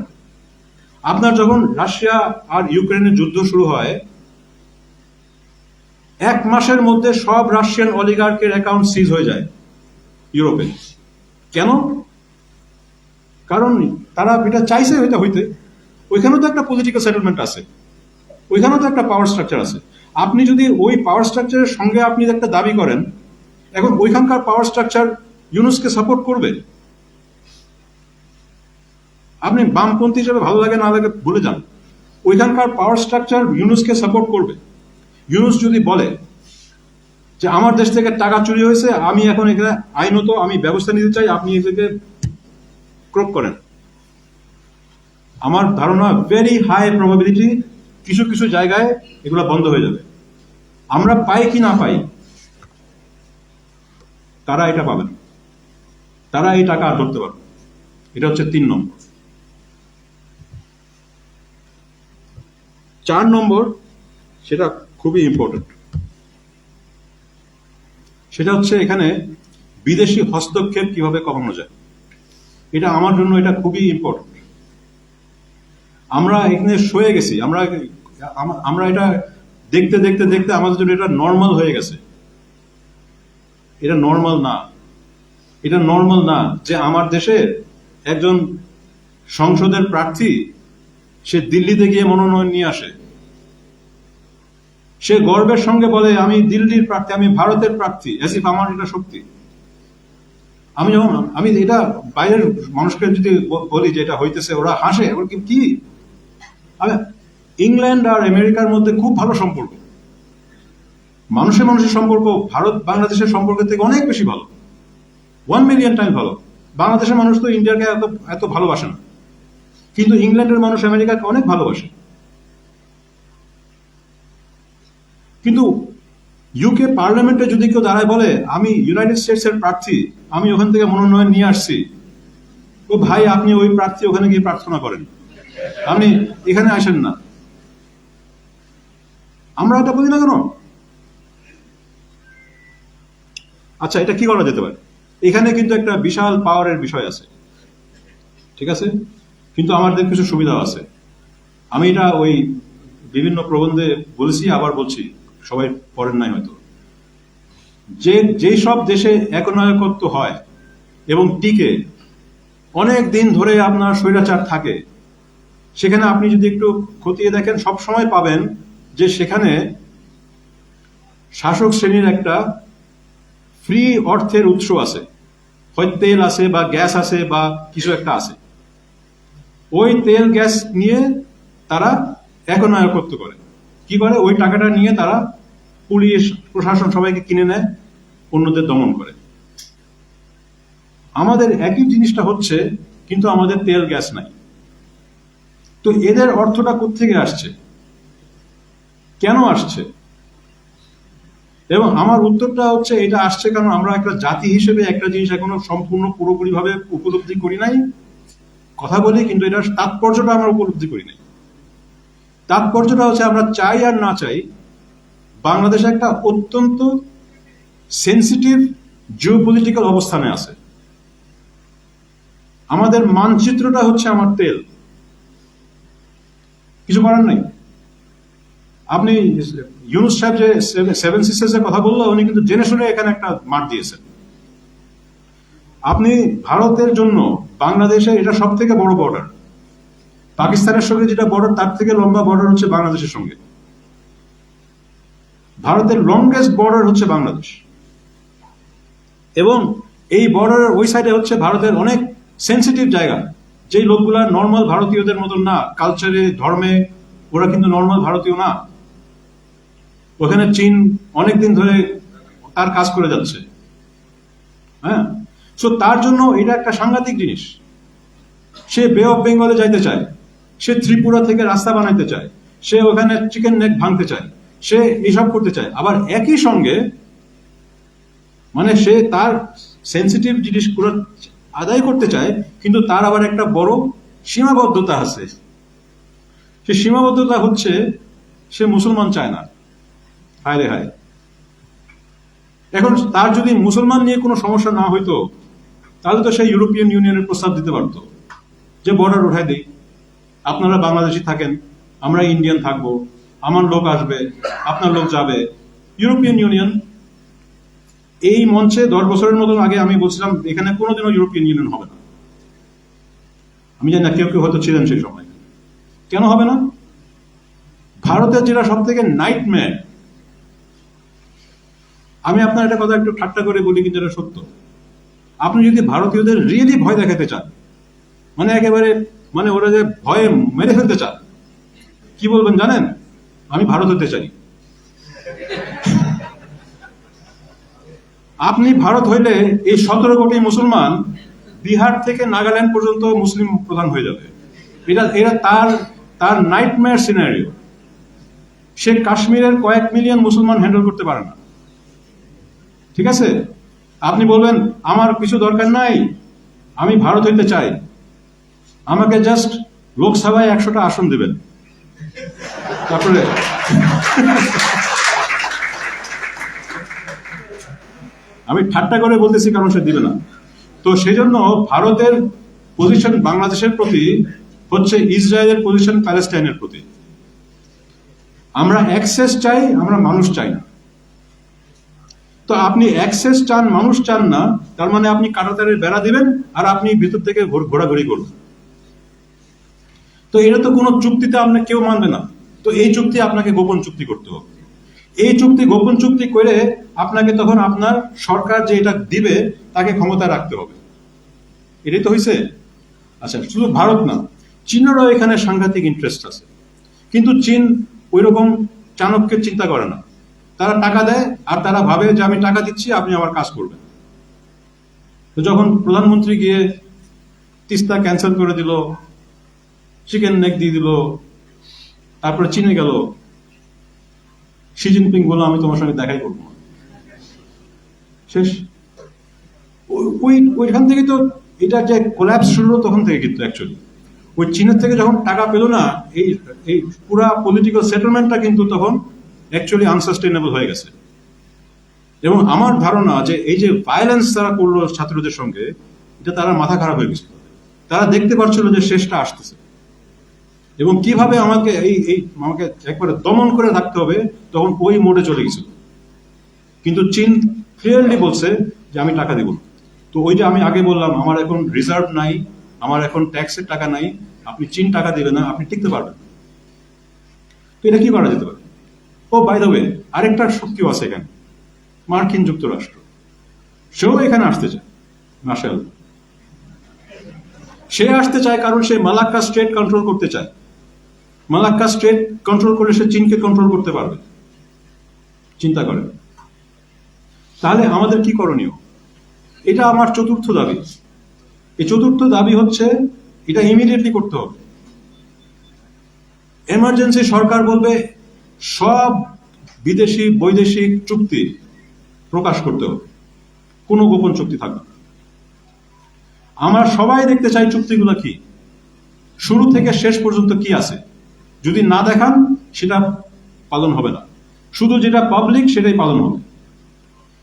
আপনার যখন রাশিয়া আর ইউক্রেনের যুদ্ধ শুরু হয়, 1 মাসের মধ্যে সব রাশিয়ান অলিগার্কের অ্যাকাউন্ট সিজ হয়ে যায় ইউরোপে। কেন? কারণ তারা এটা চাইছে এটা হইতে। ওইখানেও তো একটা পলিটিক্যাল সেটেলমেন্ট আছে, ওইখানেও তো একটা পাওয়ার স্ট্রাকচার আছে। আপনি যদি ওই পাওয়ার স্ট্রাকচারের সঙ্গে আপনি একটা দাবি করেন, এখন ওইখানকার পাওয়ার স্ট্রাকচার ইউনুসকে সাপোর্ট করবে। আপনি বামপন্থী হিসেবে ভালো লাগে না লাগে ভুলে যান, ওইখানকার পাওয়ার স্ট্রাকচার ইউনুসকে সাপোর্ট করবে। ইউনুস যদি বলে যে আমার দেশ থেকে টাকা চুরি হয়েছে, আমি এখন এখানে আইনত আমি ব্যবস্থা নিতে চাই, আপনি এটাকে ক্রপ করেন, আমার ধারণা ভেরি হাই প্রবাবিলিটি কিছু কিছু জায়গায় এগুলো বন্ধ হয়ে যাবে। আমরা পাই কি না পাই, তারা এটা পাবেন, তারা এই টাকা আর ধরতে পারবে। এটা হচ্ছে 3 নম্বর। 4 নম্বর, সেটা খুবই ইম্পর্টেন্ট, সেটা হচ্ছে এখানে বিদেশি হস্তক্ষেপ কিভাবে কমানো যায়। এটা আমার জন্য এটা খুবই ইম্পর্টেন্ট। আমরা এখানে সয়ে গেছি, আমরা এটা দেখতে দেখতে দেখতে আমাদের জন্য এটা নর্মাল হয়ে গেছে। এটা নর্মাল না, এটা নর্মাল না যে আমার দেশের একজন সংসদের প্রার্থী সে দিল্লিতে গিয়ে মনোনয়ন নিয়ে আসে, সে গর্বের সঙ্গে বলে আমি দিল্লির প্রার্থী, আমি ভারতের প্রার্থী, এসিফ আমার এটা শক্তি। আমি এটা বাইরের মানুষকে যদি বলি যে এটা হইতেছে, ওরা হাসে, ওরা কি। ইংল্যান্ড আর আমেরিকার মধ্যে খুব ভালো সম্পর্ক, মানুষের মানুষের সম্পর্ক ভারত বাংলাদেশের সম্পর্কের থেকে অনেক বেশি ভালো, 1 মিলিয়ন টাইম ভালো। বাংলাদেশের মানুষ তো ইন্ডিয়াকে এত ভালোবাসে না, কিন্তু ইংল্যান্ডের মানুষ আমেরিকাকে অনেক ভালোবাসে। কিন্তু ইউকে পার্লামেন্টে যদি কেউ দাঁড়ায় বলে আমি ইউনাইটেড স্টেটস এর প্রার্থী, আমি ওখান থেকে মনোনয়ন নিয়ে আসছি, ও ভাই আপনি ওই প্রার্থী ওখানে গিয়ে প্রার্থনা করেন, আপনি এখানে আসেন না। আমরা এটা বলি না কেন? আচ্ছা, এটা কি করা যেতে পারে? এখানে কিন্তু একটা বিশাল পাওয়ারের বিষয় আছে, ঠিক আছে, কিন্তু আমাদের কিছু সুবিধাও আছে। আমি এটা ওই বিভিন্ন প্রবন্ধে বলেছি, আবার বলছি, সবাই পড়েন নাই হয়তো। যেই সব দেশে একনায়কত্ব হয় এবং টিকে, অনেক দিন ধরে আপনার স্বৈরাচার থাকে, সেখানে আপনি যদি একটু খতিয়ে দেখেন সব সময় পাবেন যে সেখানে শাসক শ্রেণীর একটা ফ্রি অর্থের উৎস আছে, হয় তেল আছে বা গ্যাস আছে বা কিছু একটা আছে। ওই তেল গ্যাস নিয়ে তারা একনায়কত্ব করে। কি করে? ওই টাকাটা নিয়ে তারা পুলিশ প্রশাসন সবাইকে কিনে নেয়, অন্যদের দমন করে। আমাদের একই জিনিসটা হচ্ছে, কিন্তু আমাদের তেল গ্যাস নাই। তো এদের অর্থটা কোত্থেকে আসছে, কেন আসছে? এবং আমার উত্তরটা হচ্ছে, এটা আসছে কারণ আমরা একটা জাতি হিসেবে একটা জিনিস এখনো সম্পূর্ণ পুরোপুরি ভাবে উপলব্ধি করি নাই। কথা বলি, কিন্তু এটার তাৎপর্যটা আমরা উপলব্ধি করি নাই। তাৎপর্যটা হচ্ছে, আমরা চাই আর না চাই, বাংলাদেশ একটা অত্যন্ত সেন্সিটিভ জিওপলিটিক্যাল অবস্থানে আছে। আমাদের মানচিত্রটা হচ্ছে আমার তেল, কিছু করার নাই। আপনি ইউনুস সাহেব যে সেভেন সিস্টার্স এর কথা বললো, উনি কিন্তু জেনে শুনে এখানে একটা মাঠ দিয়েছেন। আপনি ভারতের জন্য বাংলাদেশে এটা সব থেকে বড় বর্ডার। পাকিস্তানের সঙ্গে যেটা বর্ডার, তার থেকে লম্বা বর্ডার হচ্ছে বাংলাদেশের সঙ্গে। ভারতের লংগেস্ট বর্ডার হচ্ছে বাংলাদেশ, এবং এই বর্ডারের ওই সাইডে হচ্ছে ভারতের অনেক সেন্সিটিভ জায়গা, যেই লোকগুলা নর্মাল ভারতীয়দের মতন না, কালচারে ধর্মে ওরা কিন্তু নর্মাল ভারতীয় না। ওখানে চীন অনেকদিন ধরে তার কাজ করে যাচ্ছে। হ্যাঁ, সো তার জন্য এটা একটা সাংঘাতিক জিনিস। সে বে অফ বেঙ্গলে যাইতে চায়, সে ত্রিপুরা থেকে রাস্তা বানাইতে চায়, সে ওখানে চিকেন নেক ভাঙতে চায়, সে এইসব করতে চায়। আবার একই সঙ্গে মানে সে তার সেন্সিটিভ জিনিসগুলো আদায় করতে চায়, কিন্তু তার আবার একটা বড় সীমাবদ্ধতা আছে। সে সীমাবদ্ধতা হচ্ছে, সে মুসলমান চায় না। হায় রে হায়। এখন তার যদি মুসলমান নিয়ে কোনো সমস্যা না হইতো, তাহলে তো সে ইউরোপিয়ান ইউনিয়নের প্রস্তাব দিতে পারতো যে বর্ডার উঠাই দেই, আপনারা বাংলাদেশি থাকেন, আমরা ইন্ডিয়ান থাকবো, আমার লোক আসবে, আপনার লোক যাবে। ইউরোপিয়ান ইউনিয়ন এই মঞ্চে 10 বছরের মতন আগে আমি বলছিলাম এখানে কোনোদিনও ইউরোপিয়ান ইউনিয়ন হবে না। আমি জানি না কেউ কেউ হয়তো ছিলেন সেই সময়। কেন হবে না? ভারতের যেটা সব থেকে নাইটমেয়ার, আমি আপনার একটা কথা একটু ঠাট্টা করে বলি, কিন্তু এটা সত্য। আপনি যদি ভারতীয়দের রিয়েলি ভয় দেখাতে চান, মানে একেবারে মানে ওরা যে ভয়ে মেরে ফেলতে চান, কি বলবেন জানেন? আমি ভারত হতে চাই। আপনি ভারত হইলে এই 17 কোটি মুসলমান বিহার থেকে নাগাল্যান্ড পর্যন্ত মুসলিম প্রধান হয়ে যাবে। এটা এটা তার তার নাইটমেয়ার সিনারিও। সে কাশ্মীরের কয়েক মিলিয়ন মুসলমান হ্যান্ডেল করতে পারে না। ঠিক আছে, আপনি বলবেন আমার কিছু দরকার নাই, আমি ভারত হইতে চাই, আমাকে জাস্ট লোকসভায় 100টা আসন দেবেন, তারপরে আমি ঠাট্টা করে বলতেছি কারণ সে দিবে না। তো সেই জন্য ভারতের পজিশন বাংলাদেশের প্রতি হচ্ছে ইসরায়েলের পজিশন প্যালেস্টাইনের প্রতি। আমরা অ্যাক্সেস চাই, আমরা মানুষ চাই না। তো আপনি অ্যাক্সেস চান, মানুষ চান না, তার মানে আপনি কাঁটাতারের বেড়া দিবেন আর আপনি ভিতর থেকে ঘোরাঘুরি করবেন। তো এটা তো কোনো চুক্তিতে আপনি কেউ মানবে না। তো এই চুক্তি আপনাকে গোপন চুক্তি করতে হবে। এই চুক্তি গোপন চুক্তি করে আপনাকে তখন আপনার সরকার যে এটা দিবে তাকে ক্ষমতা রাখতে হবে। এটাই তো হয়েছে। আচ্ছা, শুধু ভারত না, চীনেরও এখানে সাংঘাতিক ইন্টারেস্ট আছে, কিন্তু চীন ওইরকম চাণক্যের চিন্তা করে না। তারা টাকা দেয় আর তারা ভাবে যে আমি টাকা দিচ্ছি, আপনি আমার কাজ করবেন। তো যখন প্রধানমন্ত্রী গিয়ে তিস্তা ক্যান্সেল করে দিল, চিকেন নেক দিয়ে দিল, তারপরে চীনে গেল, শি জিনপিং বলল আমি তোমার সঙ্গে দেখাই করবো না, শেষ। ওইখান থেকে তো এটা যে কোল্যাপস শুরু হলো তখন থেকে, কিন্তু অ্যাকচুয়ালি ওই চীনের থেকে যখন টাকা পেল না, এই এই পুরা পলিটিক্যাল সেটেলমেন্টটা কিন্তু তখন অ্যাকচুয়ালি আনসাস্টেইনেবল হয়ে গেছে। এবং আমার ধারণা যে এই যে ভায়োলেন্স তারা করলো ছাত্রদের সঙ্গে, এটা তারা মাথা খারাপ হয়ে গেছিল। তারা দেখতে পাচ্ছিল যে শেষটা আসতেছে এবং কিভাবে আমাকে আমাকে একবারে দমন করে রাখতে হবে, তখন ওই মোডে চলে গেছিল। কিন্তু চীন ক্লিয়ারলি বলছে যে আমি টাকা দিব না। তো ওই যে আমি আগে বললাম আমার এখন রিজার্ভ নাই, আমার এখন ট্যাক্সের টাকা নাই, আপনি চীন টাকা দিবে না, আপনি টিকতে পারবেন। তো এটা কি করা যেতে পারে? ও বাই দ্য ওয়ে, আরেকটা শক্তিও আছে এখানে, মার্কিন যুক্তরাষ্ট্র। সেও এখানে আসতে চায়। মাশাআল্লাহ, সে আসতে চায় কারণ সে মালাক্কা স্ট্রেট কন্ট্রোল করতে চায়। মালাক্কা স্ট্রেট কন্ট্রোল করলে সে চীনকে কন্ট্রোল করতে পারবে। চিন্তা করেন। তাহলে আমাদের কি করণীয়? এটা আমার চতুর্থ দাবি। এই চতুর্থ দাবি হচ্ছে এটা ইমিডিয়েটলি করতে হবে। এমার্জেন্সি সরকার বলবে সব বিদেশি বৈদেশিক চুক্তি প্রকাশ করতে হবে, কোনো গোপন চুক্তি থাকবে না। আমরা সবাই দেখতে চাই চুক্তিগুলো কি, শুরু থেকে শেষ পর্যন্ত কি আছে। যদি না দেখান সেটা পালন হবে না, শুধু যেটা পাবলিক সেটাই পালন হবে।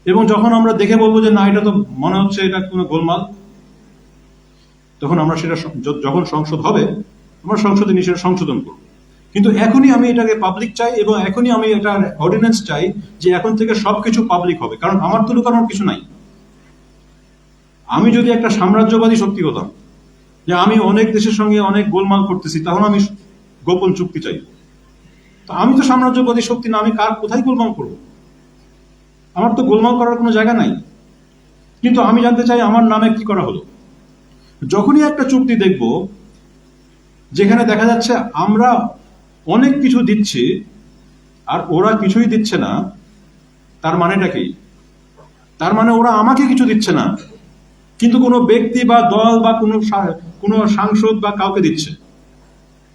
এবং যখন আমরা দেখে বলবো যে না, এটা তো মনে হচ্ছে এটা কোনো গোলমাল, তখন আমরা সেটা যখন সংসদ হবে আমরা সংসদে নিয়ে সেটা সংশোধন করব। কিন্তু এখনই আমি এটাকে পাবলিক চাই এবং এখনই আমি এটা অর্ডিন্যান্স চাই যে এখন থেকে সবকিছু পাবলিক হবে। কারণ আমার তো লুকানোর কিছু নাই। আমি যদি একটা সাম্রাজ্যবাদী শক্তি হতাম যে আমি অনেক দেশের সঙ্গে অনেক গোলমাল করতেছি, তখন আমি গোপন চুক্তি চাই। তো আমি তো সাম্রাজ্যবাদী শক্তি না, আমি কার কোথায় গোলমাল করব? আমার তো গোলমাল করার কোনো জায়গা নাই। কিন্তু আমি জানতে চাই আমার নামে কি করা হলো। যখনই একটা চুক্তি দেখব যেখানে দেখা যাচ্ছে আমরা অনেক কিছু দিচ্ছি আর ওরা কিছুই দিচ্ছে না, তার মানেটা কি? তার মানে ওরা আমাকে কিছু দিচ্ছে না, কিন্তু কোনো ব্যক্তি বা দল বা কোনো সাংসদ বা কাউকে দিচ্ছে,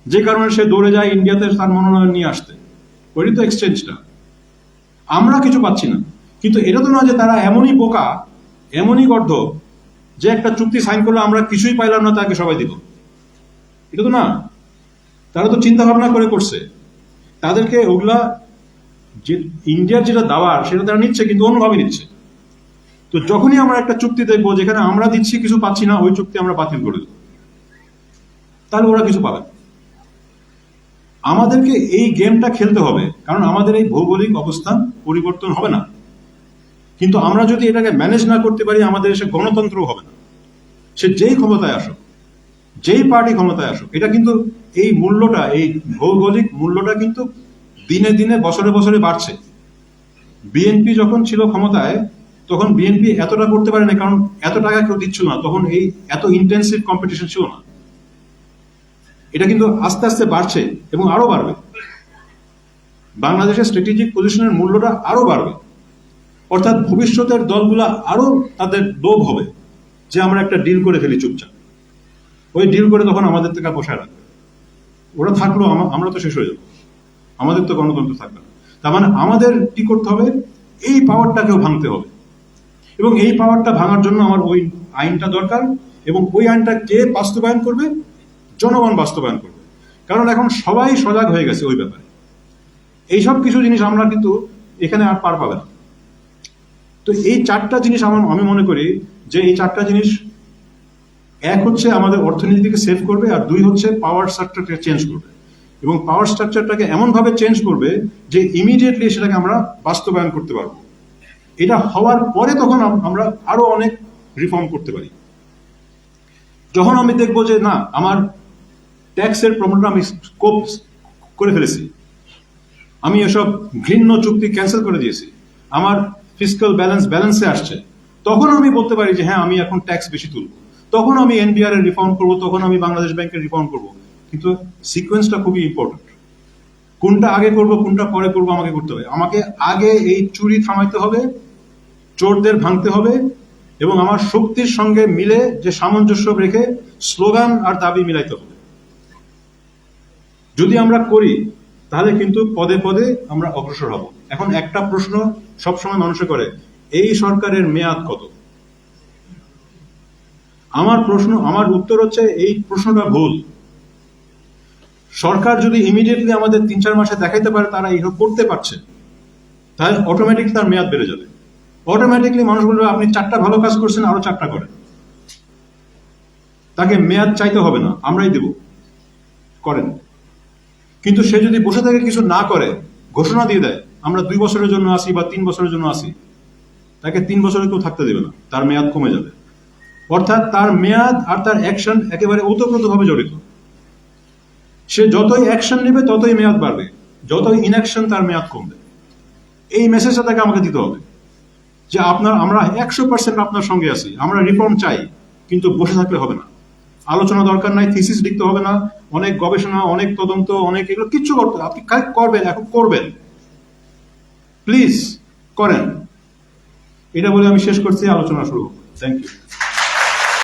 যে কারণে সে দৌড়ে যায় ইন্ডিয়াতে তার মনোনয়ন নিয়ে আসতে। ওই তো এক্সচেঞ্জটা। আমরা কিছু পাচ্ছি না। কিন্তু এটা তো না যে তারা এমনই বোকা, এমনই গর্ধ যে একটা চুক্তি সাইন করলে আমরা কিছুই পাইলাম না, তাকে সবাই দিল। এটা তো না। তারা তো চিন্তা ভাবনা করে করছে। তাদেরকে ওগুলা যে ইন্ডিয়ার যেটা দাবার সেটা তারা নিচ্ছে, কিন্তু অন্যভাবে নিচ্ছে। তো যখনই আমরা একটা চুক্তি দেখবো যেখানে আমরা দিচ্ছি কিছু পাচ্ছি না, ওই চুক্তি আমরা বাতিল করে দেবো। তাহলে ওরা কিছু পাবে। আমাদেরকে এই গেমটা খেলতে হবে, কারণ আমাদের এই ভৌগোলিক অবস্থান পরিবর্তন হবে না। কিন্তু আমরা যদি এটাকে ম্যানেজ না করতে পারি, আমাদের এসে গণতন্ত্র হবে না। সে যেই ক্ষমতায় আসুক, যেই পার্টি ক্ষমতায় আসুক, এটা কিন্তু এই মূল্যটা, এই ভৌগোলিক মূল্যটা কিন্তু দিনে দিনে বছরে বছরে বাড়ছে। বিএনপি যখন ছিল ক্ষমতায় তখন বিএনপি এতটা করতে পারে না, কারণ এত টাকা কেউ দিচ্ছিল না, তখন এই এত ইন্টেন্সিভ কম্পিটিশন ছিল না। এটা কিন্তু আস্তে আস্তে বাড়ছে এবং আরো বাড়বে। বাংলাদেশের স্ট্র্যাটেজিক পজিশনের মূল্যটা আরো বাড়বে। অর্থাৎ ভবিষ্যতের দলগুলা আরো তাদের লোভ হবে যে আমরা একটা ডিল করে ফেলি চুপচাপ। ওই ডিল করে তখন আমাদের টাকা বসায় রাখবে। ওরা থাকলো, আমরা তো শেষ হয়ে যাবো, আমাদের তো গণতন্ত্র থাকবে না। তার মানে আমাদের কি করতে হবে? এই পাওয়ারটাকেও ভাঙতে হবে। এবং এই পাওয়ারটা ভাঙার জন্য আমার ওই আইনটা দরকার, এবং ওই আইনটা কে বাস্তবায়ন করবে? জনগণ বাস্তবায়ন করবে। কারণ এখন সবাই সজাগ হয়ে গেছে ওই ব্যাপারে। এইসব কিছু জিনিস আমরা কিন্তু এখানে আর পার পাবে না। তো এই চারটা জিনিস আমি মনে করি যে এই চারটা জিনিস, এক হচ্ছে আমাদের অর্থনীতিকে সেভ করবে, আর দুই হচ্ছে পাওয়ার স্ট্রাকচারটাকে চেঞ্জ করবে। এবং পাওয়ার স্ট্রাকচারটাকে এমনভাবে চেঞ্জ করবে যে ইমিডিয়েটলি সেটাকে আমরা বাস্তবায়ন করতে পারবো। এটা হওয়ার পরে তখন আমরা আরো অনেক রিফর্ম করতে পারি। যখন আমি দেখবো যে না, আমার ট্যাক্সের প্রবলেমটা আমি স্কোপ করে ফেলেছি, আমি এসব ঘৃণ্য চুক্তি ক্যান্সেল করে দিয়েছি, আমার ফিসক্যাল ব্যালেন্সে আসছে, তখন আমি বলতে পারি যে হ্যাঁ, আমি এখন ট্যাক্স বেশি তুলব, তখন আমি এনবিআর এর রিফর্ম করবো, তখন আমি বাংলাদেশ ব্যাংকের রিফর্ম করবো। কিন্তু সিকোয়েন্সটা খুবই ইম্পর্টেন্ট। কোনটা আগে করব কোনটা পরে করব আমাকে করতে হবে। আমাকে আগে এই চুরি থামাইতে হবে, চোরদের ভাঙতে হবে, এবং আমার শক্তির সঙ্গে মিলে যে সামঞ্জস্য রেখে স্লোগান আর দাবি মিলাইতে হবে। যদি আমরা করি তাহলে কিন্তু পদে পদে আমরা অগ্রসর হব। এখন একটা প্রশ্ন সবসময় মানুষে করে, এই সরকারের মেয়াদ কত? আমার উত্তর হচ্ছে এই প্রশ্নটা ভুল। সরকার যদি ইমিডিয়েটলি আমাদের 3-4 মাসে দেখাইতে পারে তারা এইসব করতে পারছে, তাহলে অটোমেটিক তার মেয়াদ বেড়ে যাবে। অটোমেটিকলি মানুষ বলবে আপনি 4টা ভালো কাজ করছেন, আরো 4টা করেন। তাকে মেয়াদ চাইতে হবে না, আমরাই দেব, করেন। কিন্তু সে যদি বসে থেকে কিছু না করে, ঘোষণা দিয়ে দেয় আমরা 2 বছরের জন্য আসি বা 3 বছরের জন্য আসি, তাকে 3 বছরে কেউ থাকতে দেবে না, তার মেয়াদ কমে যাবে। অর্থাৎ তার মেয়াদ আর তার অ্যাকশন একেবারে ওতপ্রোতভাবে জড়িত। সে যতই অ্যাকশন নেবে ততই মেয়াদ বাড়বে, যতই ইনঅ্যাকশন তার মেয়াদ কমবে। এই মেসেজটা তাকে আমাকে দিতে হবে যে আমরা 100% আপনার সঙ্গে আছি, আমরা রিফর্ম চাই, কিন্তু বসে থাকলে হবে না। আলোচনা দরকার নাই, থিসিস লিখতে হবে না, অনেক গবেষণা, অনেক তদন্ত, অনেক এগুলো কিচ্ছু করতে, আপনি করবেন, এখন করবেন, প্লিজ করেন। এটা বলে আমি শেষ করছি, আলোচনা শুরু। Thank you.